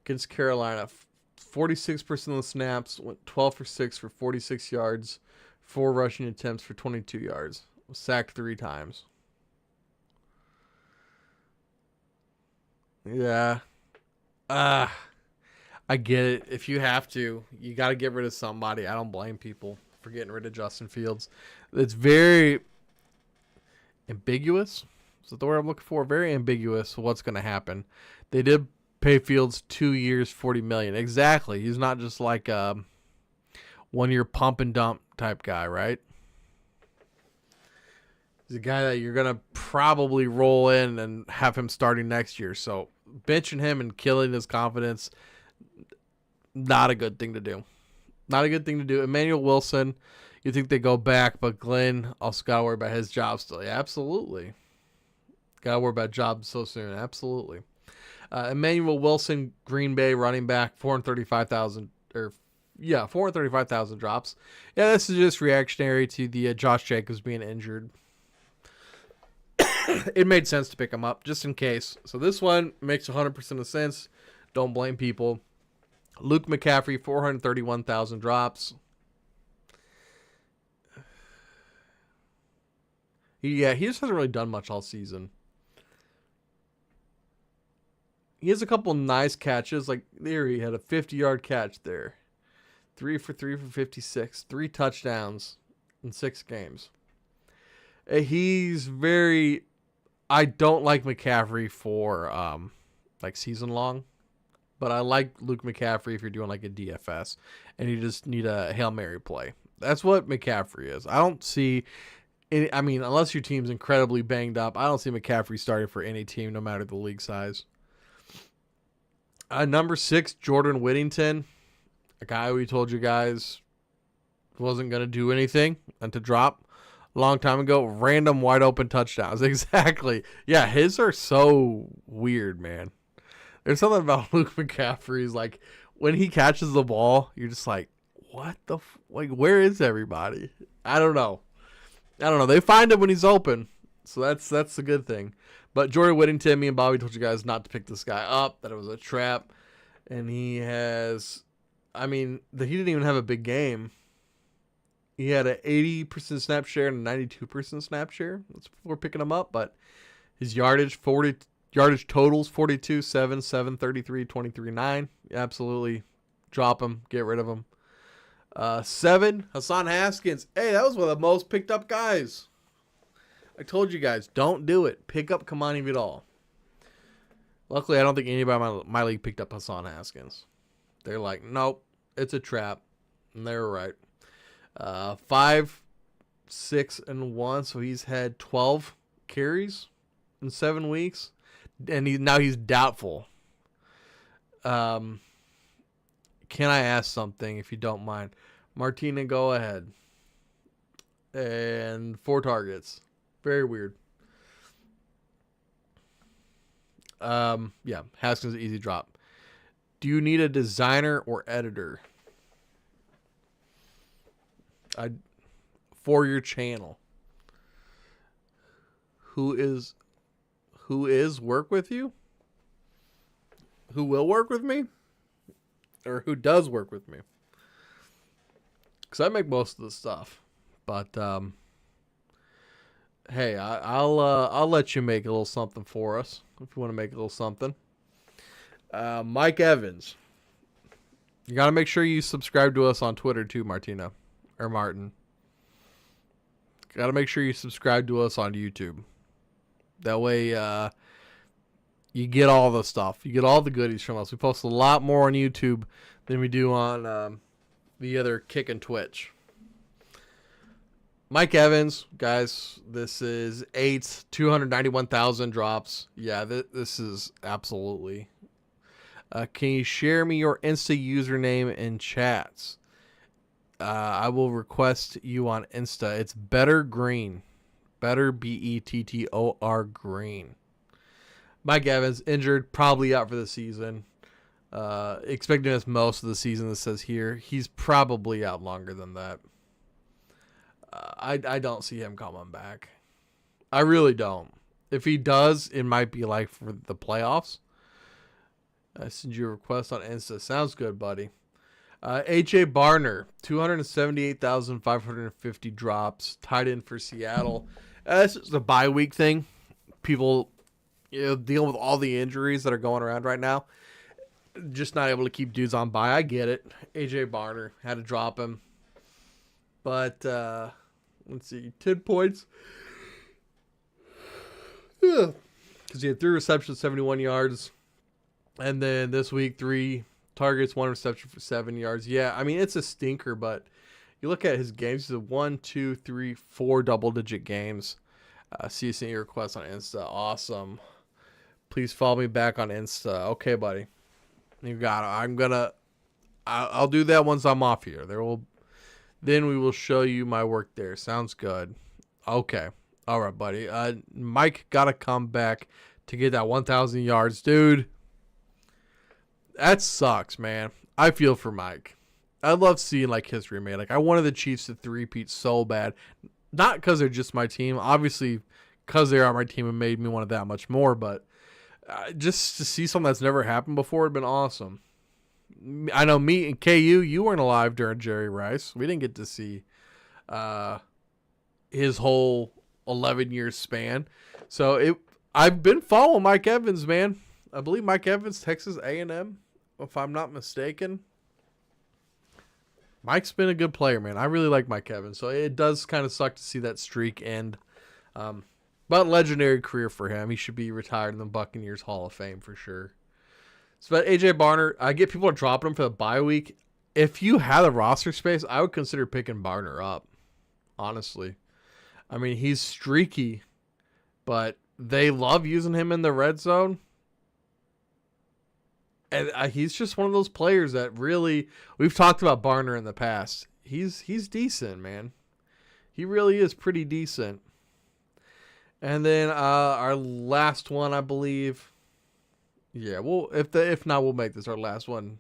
Against Carolina, 46% of the snaps, went 12 for 6 for 46 yards, 4 rushing attempts for 22 yards. Was sacked 3 times. Yeah. I get it. If you have to, you got to get rid of somebody. I don't blame people for getting rid of Justin Fields. It's very ambiguous. Is that the word I'm looking for? Very ambiguous what's going to happen. They did pay Fields 2 years, $40 million. Exactly. He's not just like a 1 year pump and dump type guy, right? He's a guy that you're going to probably roll in and have him starting next year. So benching him and killing his confidence, not a good thing to do. Not a good thing to do. Emmanuel Wilson, you think they go back, but Glenn also got to worry about his job still. Yeah, absolutely. Got to worry about jobs so soon. Absolutely. Emmanuel Wilson, Green Bay running back, 435,000 or 435,000 drops. Yeah, this is just reactionary to the Josh Jacobs being injured. It made sense to pick him up just in case. So this one makes 100% of sense. Don't blame people. Luke McCaffrey, 431,000 drops. He just hasn't really done much all season. He has a couple nice catches. Like there, he had a 50-yard catch there. 3 for 56. 3 touchdowns in 6 games. He's very... I don't like McCaffrey for like season long, but I like Luke McCaffrey if you're doing like a DFS and you just need a Hail Mary play. That's what McCaffrey is. I don't see any, I mean, unless your team's incredibly banged up, I don't see McCaffrey starting for any team no matter the league size. Number 6, Jordan Whittington, a guy we told you guys wasn't going to do anything and to drop. Long time ago, random wide open touchdowns. Exactly. Yeah, his are so weird, man. There's something about Luke McCaffrey's like when he catches the ball, you're just like, what the like? Where is everybody? I don't know. They find him when he's open, so that's a good thing. But Jordan Whittington, me and Bobby told you guys not to pick this guy up. That it was a trap, and he has. I mean, he didn't even have a big game. He had an 80% snap share and a 92% snap share. That's before picking him up. But his yardage totals 42, 7, 7, 33, 23, 9. Absolutely drop him. Get rid of him. 7, Hassan Haskins. Hey, that was one of the most picked up guys. I told you guys, don't do it. Pick up Kamani Vidal. Luckily, I don't think anybody in my league picked up Hassan Haskins. They're like, nope, it's a trap. And they were right. 5, 6, and 1. So he's had 12 carries in 7 weeks, and now he's doubtful. Can I ask something, if you don't mind, Martina? Go ahead. And 4 targets. Very weird. Yeah, Haskins easy drop. Do you need a designer or editor? For your channel. Who is work with you? Who will work with me? Or who does work with me? Because I make most of the stuff. But hey, I'll let you make a little something for us if you want to make a little something. Mike Evans. You got to make sure you subscribe to us on Twitter too, Martina. Or Martin. Got to make sure you subscribe to us on YouTube. That way you get all the stuff. You get all the goodies from us. We post a lot more on YouTube than we do on the other Kick and Twitch. Mike Evans, guys, this is 8, 291,000 drops. Yeah, this is absolutely. Can you share me your Insta username in chats? I will request you on Insta. It's Better Green. Better Bettor Green. Mike Evans, injured, probably out for the season. Expecting us most of the season, this says here. He's probably out longer than that. I don't see him coming back. I really don't. If he does, it might be like for the playoffs. I send you a request on Insta. Sounds good, buddy. AJ Barner, 278,550 drops, tied in for Seattle. This is a bye week thing. People, dealing with all the injuries that are going around right now, just not able to keep dudes on bye. I get it. AJ Barner had to drop him, but let's see, 10 points. Because he had 3 receptions, 71 yards, and then this week 3 targets, 1 reception for 7 yards. Yeah, I mean, it's a stinker, but you look at his games, he's 1, 2, 3, 4 double-digit games. See you send your request on Insta. Awesome. Please follow me back on Insta. Okay, buddy. You got it. I'll do that once I'm off here. Then we will show you my work there. Sounds good. Okay. All right, buddy. Mike got to come back to get that 1,000 yards. Dude, that sucks, man. I feel for Mike. I love seeing like history made. Like I wanted the Chiefs to three-peat so bad, not because they're just my team. Obviously, because they are my team, it made me want it that much more. But just to see something that's never happened before would have been awesome. I know me and KU, you weren't alive during Jerry Rice. We didn't get to see his whole 11-year span. So I've been following Mike Evans, man. I believe Mike Evans, Texas A&M, if I'm not mistaken. Mike's been a good player, man. I really like Mike Evans. So it does kind of suck to see that streak end. But legendary career for him. He should be retired in the Buccaneers Hall of Fame for sure. So but AJ Barner, I get people are dropping him for the bye week. If you had a roster space, I would consider picking Barner up. Honestly. I mean, he's streaky, but they love using him in the red zone. And he's just one of those players that really, we've talked about Barner in the past. He's decent, man. He really is pretty decent. And then our last one, I believe. Yeah, well, if not, we'll make this our last one.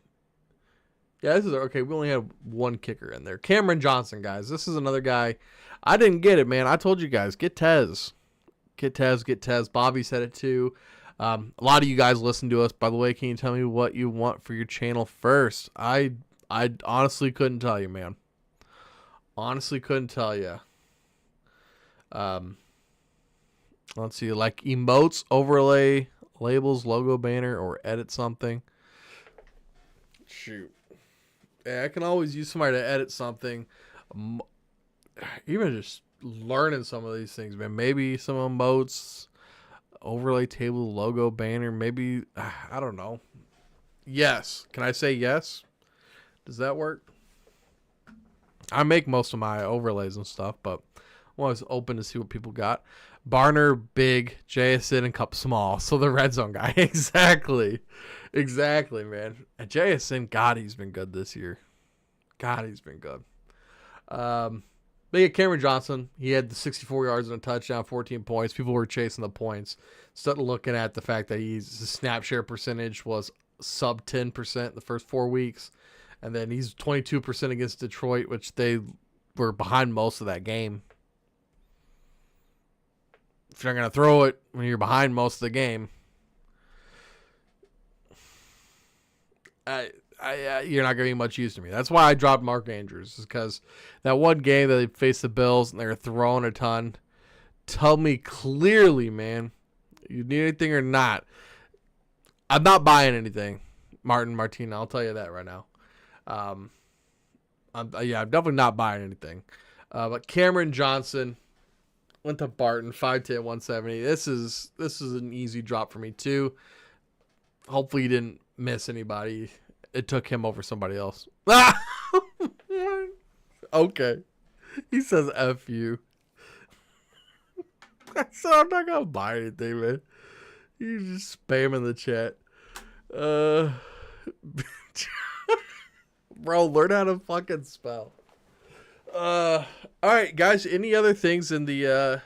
Yeah, this is okay. We only had one kicker in there. Cameron Johnson, guys. This is another guy. I didn't get it, man. I told you guys, get Tez. Get Tez. Bobby said it too. A lot of you guys listen to us. By the way, can you tell me what you want for your channel first? I honestly couldn't tell you, man. Honestly couldn't tell you. Let's see, like emotes, overlay, labels, logo banner, or edit something. Shoot. Yeah, I can always use somebody to edit something. Even just learning some of these things, man. Maybe some emotes, overlay table, logo banner, maybe, I don't know. Yes. Can I say yes? Does that work? I make most of my overlays and stuff, but I'm always open to see what people got. Barner, big. JSN, and Cup, small. So the red zone guy. Exactly, man. And JSN, God, he's been good this year. God, he's been good. But yeah, Cameron Johnson, he had the 64 yards and a touchdown, 14 points. People were chasing the points. Started looking at the fact that his snap share percentage was sub 10% the first 4 weeks. And then he's 22% against Detroit, which they were behind most of that game. If you're not going to throw it when you're behind most of the game, you're not going to be much use to me. That's why I dropped Mark Andrews, is because that one game that they faced the Bills and they were throwing a ton. Tell me clearly, man, you need anything or not. I'm not buying anything, Martina. I'll tell you that right now. I'm definitely not buying anything. But Cameron Johnson went to Barton, 5'10", 170. This is an easy drop for me too. Hopefully you didn't miss anybody. It took him over somebody else. Okay. He says F you. So I'm not gonna buy anything, man. You just spamming the chat. Bro, learn how to fucking spell. All right, guys. Any other things in the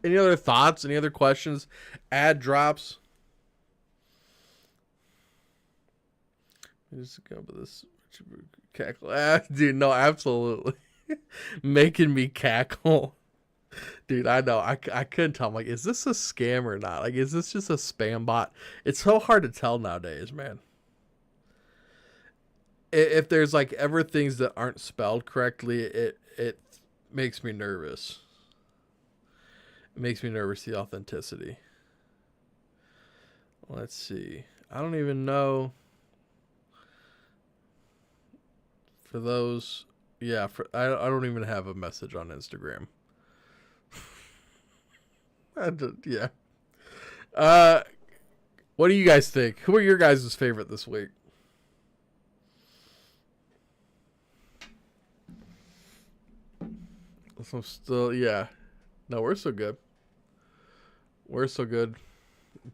any other thoughts? Any other questions? Ad drops. Just go with this cackle. Dude, no, absolutely. Making me cackle. Dude, I know. I couldn't tell. I'm like, is this a scam or not? Like, is this just a spam bot? It's so hard to tell nowadays, man. If there's like ever things that aren't spelled correctly, it makes me nervous. It makes me nervous, the authenticity. Let's see. I don't even know. For those, yeah, I don't even have a message on Instagram. Yeah. What do you guys think? Who are your guys' favorite this week? I'm still, yeah. No, we're so good. We're so good.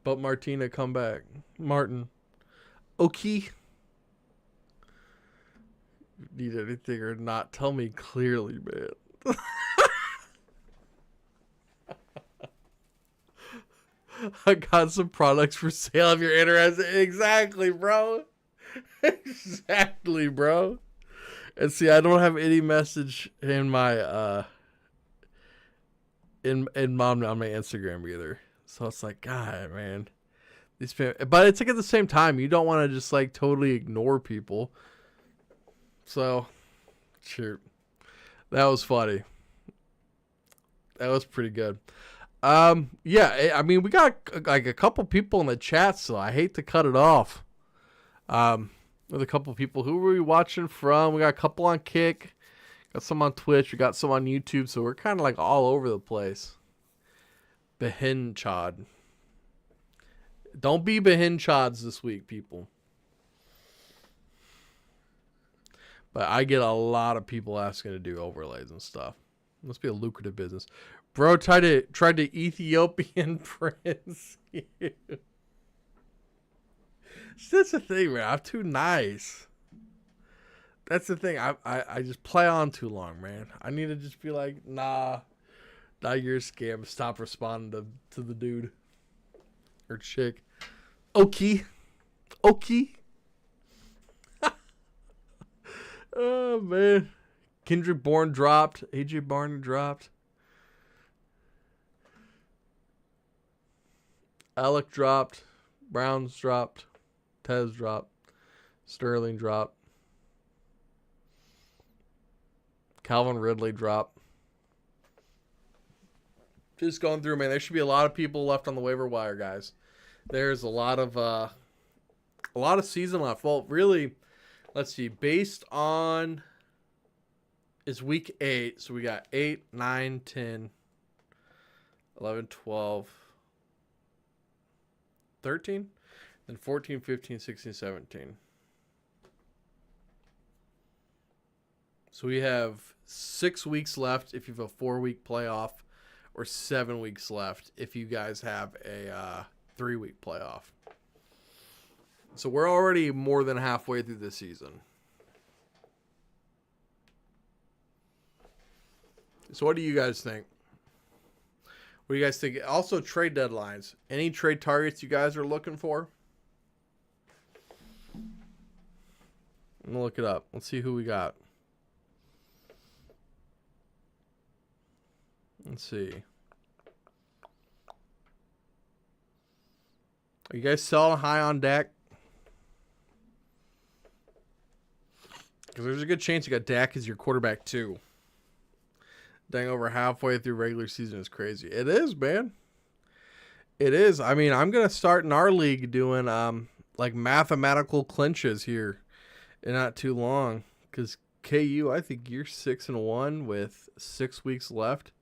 But Martina, come back. Martin. Okay. Need anything or not? Tell me clearly, man. I got some products for sale if you're interested. Exactly, bro. Exactly, bro. And see, I don't have any message in my in mom on my Instagram either. So it's like, God, man. But it's like at the same time, you don't want to just like totally ignore people. So, sure. That was funny. That was pretty good. Yeah, I mean, we got like a couple people in the chat, so I hate to cut it off. With a couple people, who were we watching from? We got a couple on Kick, got some on Twitch, we got some on YouTube, so we're kind of like all over the place. Behinchad. Don't be Behinchads this week, people. But I get a lot of people asking to do overlays and stuff. Must be a lucrative business. Bro tried to Ethiopian prince you. That's the thing, man. I'm too nice. That's the thing. I just play on too long, man. I need to just be like, nah, you're a scam. Stop responding to the dude or chick. Okay. Oh, man. Kendrick Bourne dropped. AJ Barner dropped. Alec dropped. Browns dropped. Tez dropped. Sterling dropped. Calvin Ridley dropped. Just going through, man. There should be a lot of people left on the waiver wire, guys. There's a lot of season left. Well, really, let's see. Based on it's week 8, so we got 8, 9, 10, 11, 12, 13, then 14, 15, 16, 17. So we have 6 weeks left if you have a 4-week playoff, or 7 weeks left if you guys have a 3-week playoff. So we're already more than halfway through the season. So what do you guys think? What do you guys think? Also, trade deadlines. Any trade targets you guys are looking for? I'm going to look it up. Let's see who we got. Let's see. Are you guys selling high on Dak? Because there's a good chance you got Dak as your quarterback too. Dang, over halfway through regular season is crazy. It is, man. It is. I mean, I'm going to start in our league doing like mathematical clinches here in not too long. Because KU, I think you're 6-1 with 6 weeks left.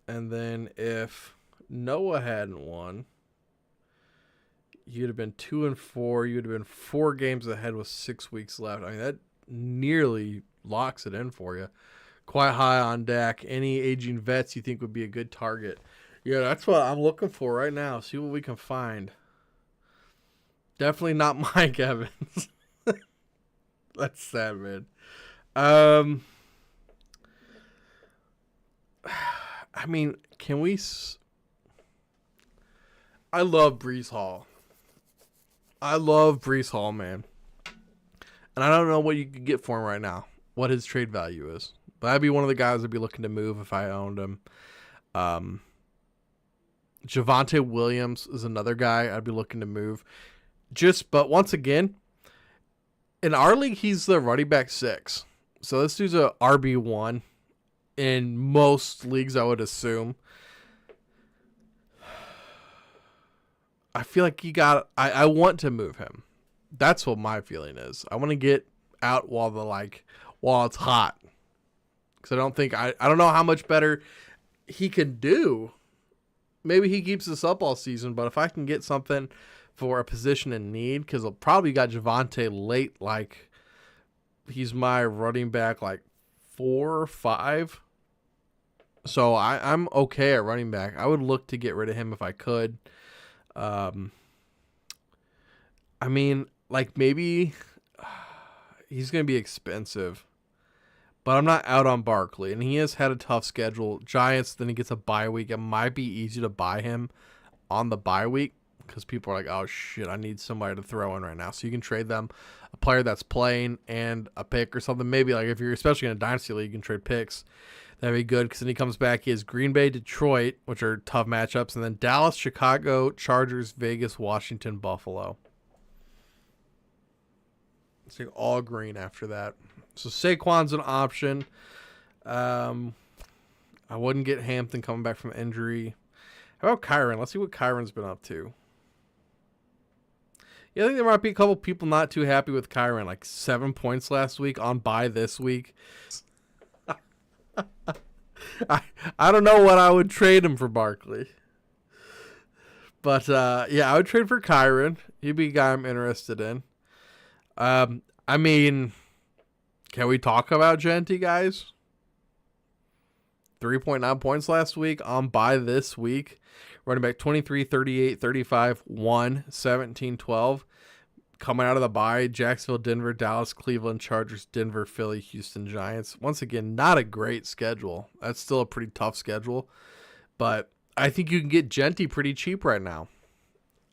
And then if Noah hadn't won, you'd have been 2-4. You'd have been 4 games ahead with 6 weeks left. I mean, that nearly locks it in for you. Quite high on Dak. Any aging vets you think would be a good target? Yeah, that's what I'm looking for right now. See what we can find. Definitely not Mike Evans. That's sad, man. I mean, can we... I love Breece Hall. I love Breece Hall, man. And I don't know what you could get for him right now. What his trade value is. But I'd be one of the guys I'd be looking to move if I owned him. Javonte Williams is another guy I'd be looking to move. But once again, in our league, he's the running back 6. So this dude's a RB1 in most leagues, I would assume. I feel like I want to move him. That's what my feeling is. I want to get out while it's hot. Because I don't think I don't know how much better he can do. Maybe he keeps this up all season, but if I can get something for a position in need, because I'll probably got Javonte late, like he's my running back like 4 or 5. So I'm okay at running back. I would look to get rid of him if I could. I mean, like maybe he's going to be expensive, but I'm not out on Barkley, and he has had a tough schedule. Giants, then he gets a bye week. It might be easy to buy him on the bye week because people are like, oh shit, I need somebody to throw in right now. So you can trade them a player that's playing and a pick or something. Maybe like if you're especially in a dynasty league, you can trade picks. That'd be good because then he comes back. He has Green Bay, Detroit, which are tough matchups, and then Dallas, Chicago, Chargers, Vegas, Washington, Buffalo. So all green after that. So Saquon's an option. I wouldn't get Hampton coming back from injury. How about Kyron? Let's see what Kyron's been up to. Yeah, I think there might be a couple people not too happy with Kyron. Like 7 points last week on bye this week. I don't know what I would trade him for Barkley. But, yeah, I would trade for Kyron. He'd be a guy I'm interested in. I mean, can we talk about Genty, guys? 3.9 points last week on bye this week. Running back 23, 38, 35, 1, 17, 12. Coming out of the bye, Jacksonville, Denver, Dallas, Cleveland, Chargers, Denver, Philly, Houston, Giants. Once again, not a great schedule. That's still a pretty tough schedule. But I think you can get Genty pretty cheap right now.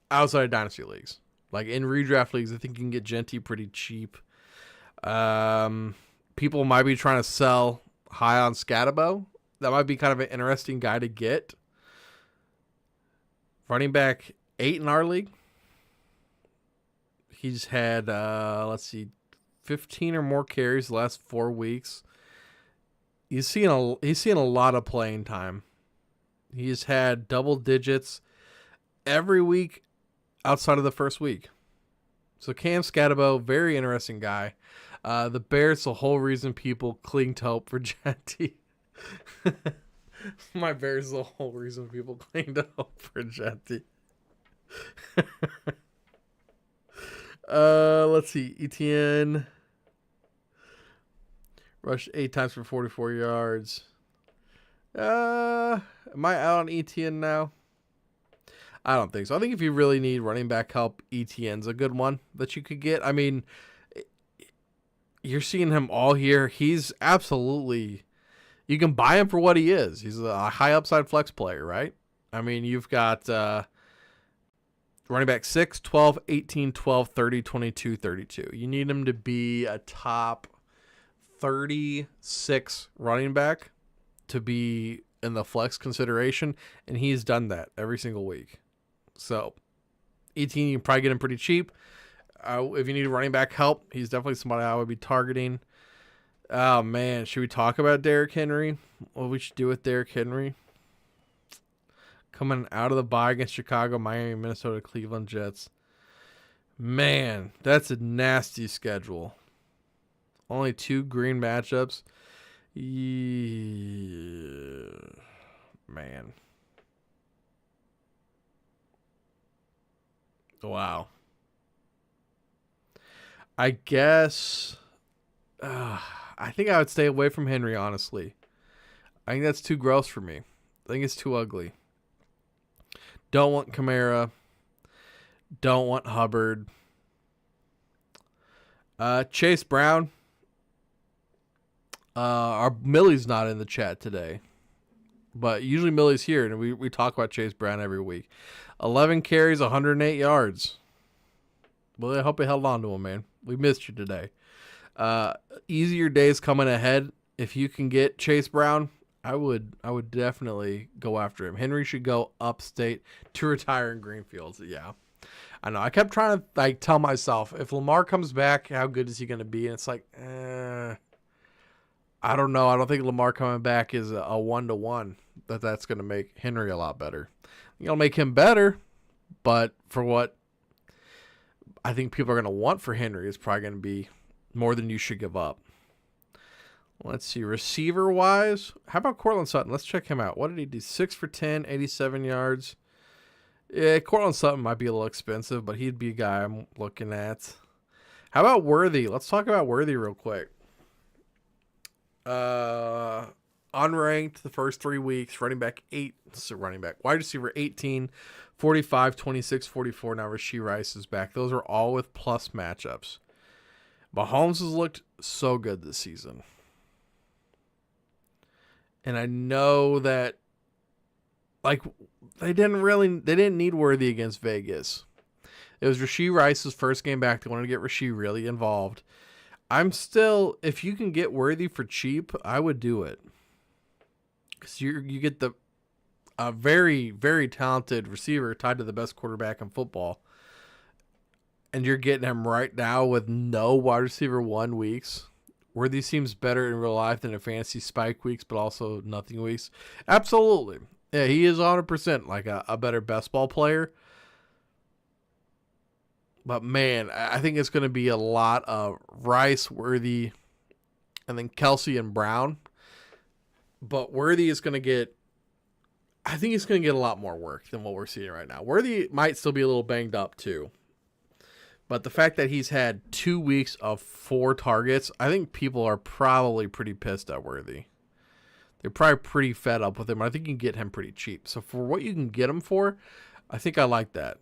Outside of dynasty leagues. Like in redraft leagues, I think you can get Genty pretty cheap. People might be trying to sell high on Scatabo. That might be kind of an interesting guy to get. Running back 8 in our league. He's had, 15 or more carries the last 4 weeks. He's seeing a lot of playing time. He's had double digits every week outside of the first week. So Cam Scatabo, very interesting guy. The Bears, the whole reason people cling to hope for Genty. My Bears, the whole reason people cling to hope for Genty. Let's see. Etienne rushed 8 times for 44 yards. Am I out on Etienne now? I don't think so. I think if you really need running back help, Etienne's a good one that you could get. I mean, you're seeing him all here. He's absolutely... You can buy him for what he is. He's a high upside flex player, right? I mean, you've got running back 6, 12, 18, 12, 30, 22, 32. You need him to be a top 36 running back to be in the flex consideration, and he's done that every single week. So, 18, you can probably get him pretty cheap. If you need running back help, he's definitely somebody I would be targeting. Oh, man. Should we talk about Derrick Henry? What we should do with Derrick Henry? Coming out of the bye against Chicago, Miami, Minnesota, Cleveland, Jets. Man, that's a nasty schedule. Only 2 green matchups. Yeah. Man. Wow. I guess... I think I would stay away from Henry, honestly. I think that's too gross for me. I think it's too ugly. Don't want Kamara. Don't want Hubbard. Chase Brown. Our Millie's not in the chat today. But usually Millie's here, and we talk about Chase Brown every week. 11 carries, 108 yards. Well, I hope you held on to him, man. We missed you today. Easier days coming ahead. If you can get Chase Brown, I would definitely go after him. Henry should go upstate to retire in Greenfield. Yeah, I know. I kept trying to tell myself, if Lamar comes back, how good is he going to be? And it's like, I don't know. I don't think Lamar coming back is a 1-to-1 that's going to make Henry a lot better. It'll make him better, but for what I think people are going to want for Henry is probably going to be more than you should give up. Let's see. Receiver-wise, how about Cortland Sutton? Let's check him out. What did he do? 6 for 10, 87 yards. Yeah, Cortland Sutton might be a little expensive, but he'd be a guy I'm looking at. How about Worthy? Let's talk about Worthy real quick. Unranked the first 3 weeks. Running back 8. So running back. Wide receiver 18, 45, 26, 44. Now Rashee Rice is back. Those are all with plus matchups. Mahomes has looked so good this season. And I know that, they didn't need Worthy against Vegas. It was Rashee Rice's first game back. They wanted to get Rashee really involved. If you can get Worthy for cheap, I would do it. Because you get a very, very talented receiver tied to the best quarterback in football. And you're getting him right now with no wide receiver 1 weeks. Worthy seems better in real life than in fantasy spike weeks, but also nothing weeks. Absolutely. Yeah, he is 100% like a better best ball player. But, man, I think it's going to be a lot of Rice, Worthy, and then Kelsey and Brown. But Worthy is going to get – I think he's going to get a lot more work than what we're seeing right now. Worthy might still be a little banged up too. But the fact that he's had 2 weeks of 4 targets, I think people are probably pretty pissed at Worthy. They're probably pretty fed up with him. I think you can get him pretty cheap. So for what you can get him for, I think I like that.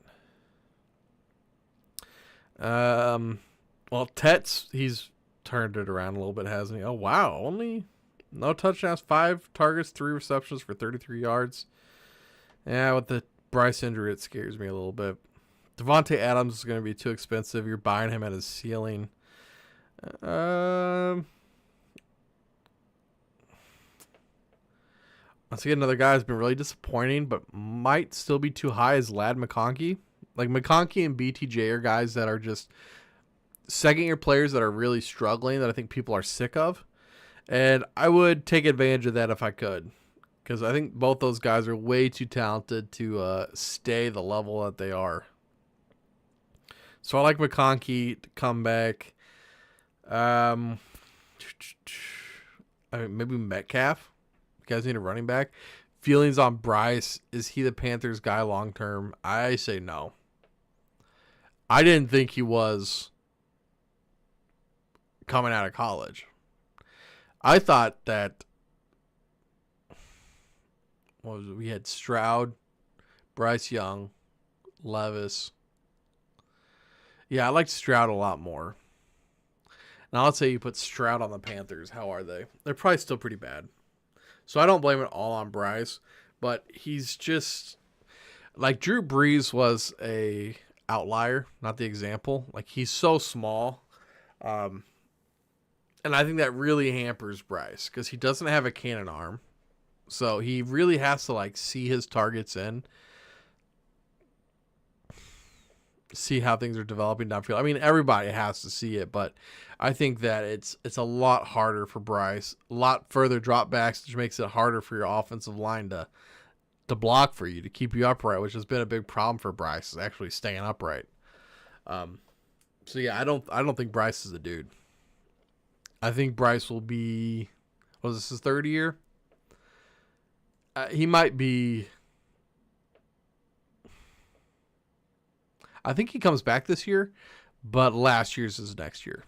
Well, Tets, he's turned it around a little bit, hasn't he? Oh, wow. Only no touchdowns, 5 targets, 3 receptions for 33 yards. Yeah, with the Bryce injury, it scares me a little bit. Devontae Adams is going to be too expensive. You're buying him at his ceiling. Once again, another guy who's been really disappointing, but might still be too high is Ladd McConkey. Like McConkey and BTJ are guys that are just second-year players that are really struggling that I think people are sick of. And I would take advantage of that if I could. Because I think both those guys are way too talented to stay the level that they are. So I like McConkey to come back. Maybe Metcalf. You guys need a running back. Feelings on Bryce. Is he the Panthers guy long term? I say no. I didn't think he was coming out of college. I thought that we had Stroud, Bryce Young, Levis. Yeah, I liked Stroud a lot more. Now let's say you put Stroud on the Panthers. How are they? They're probably still pretty bad. So I don't blame it all on Bryce, but he's just like Drew Brees was a outlier, not the example. Like he's so small. And I think that really hampers Bryce because he doesn't have a cannon arm. So he really has to like see his targets in, see how things are developing downfield. I mean, everybody has to see it, but I think that it's a lot harder for Bryce, a lot further drop backs, which makes it harder for your offensive line to block for you, to keep you upright, which has been a big problem for Bryce, is actually staying upright. So yeah, I don't think Bryce is a dude. I think Bryce will be, was this his third year? He might be. I think he comes back this year, but last year's is next year.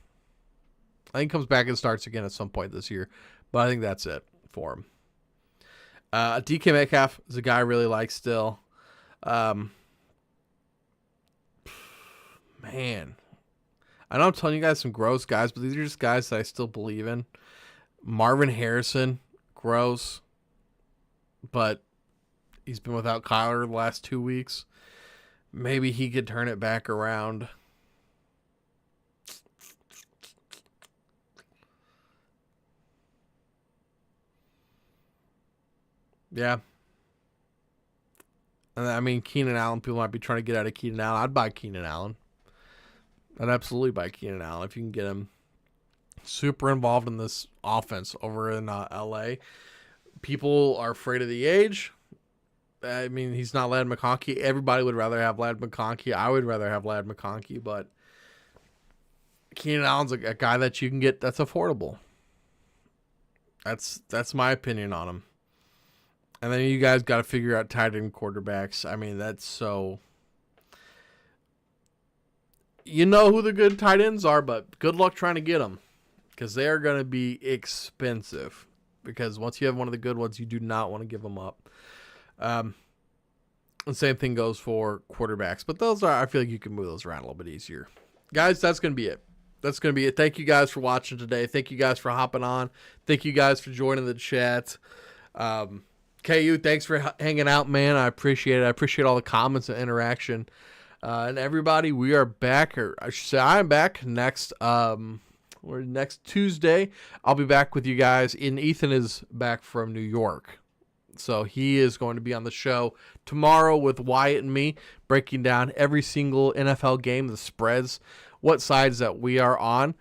I think he comes back and starts again at some point this year, but I think that's it for him. DK Metcalf is a guy I really like still. Man, I know I'm telling you guys some gross guys, but these are just guys that I still believe in. Marvin Harrison, gross, but he's been without Kyler the last 2 weeks. Maybe he could turn it back around. Yeah. And I mean, Keenan Allen, people might be trying to get out of Keenan Allen. I'd buy Keenan Allen. I'd absolutely buy Keenan Allen if you can get him super involved in this offense over in LA. People are afraid of the age. I mean, he's not Ladd McConkey. Everybody would rather have Ladd McConkey. I would rather have Ladd McConkey, but Keenan Allen's a guy that you can get that's affordable. That's my opinion on him. And then you guys got to figure out tight end quarterbacks. I mean, that's so... You know who the good tight ends are, but good luck trying to get them. Because they are going to be expensive. Because once you have one of the good ones, you do not want to give them up. And same thing goes for quarterbacks. But those are, I feel like you can move those around a little bit easier. Guys, that's going to be it. That's going to be it. Thank you guys for watching today. Thank you guys for hopping on. Thank you guys for joining the chat. KU, thanks for hanging out, man. I appreciate it. I appreciate all the comments and interaction. And everybody, we are back, or I should say I'm back next next Tuesday. I'll be back with you guys. And Ethan is back from New York. So he is going to be on the show tomorrow with Wyatt and me, breaking down every single NFL game, the spreads, what sides that we are on.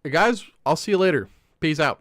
Guys, I'll see you later. Peace out.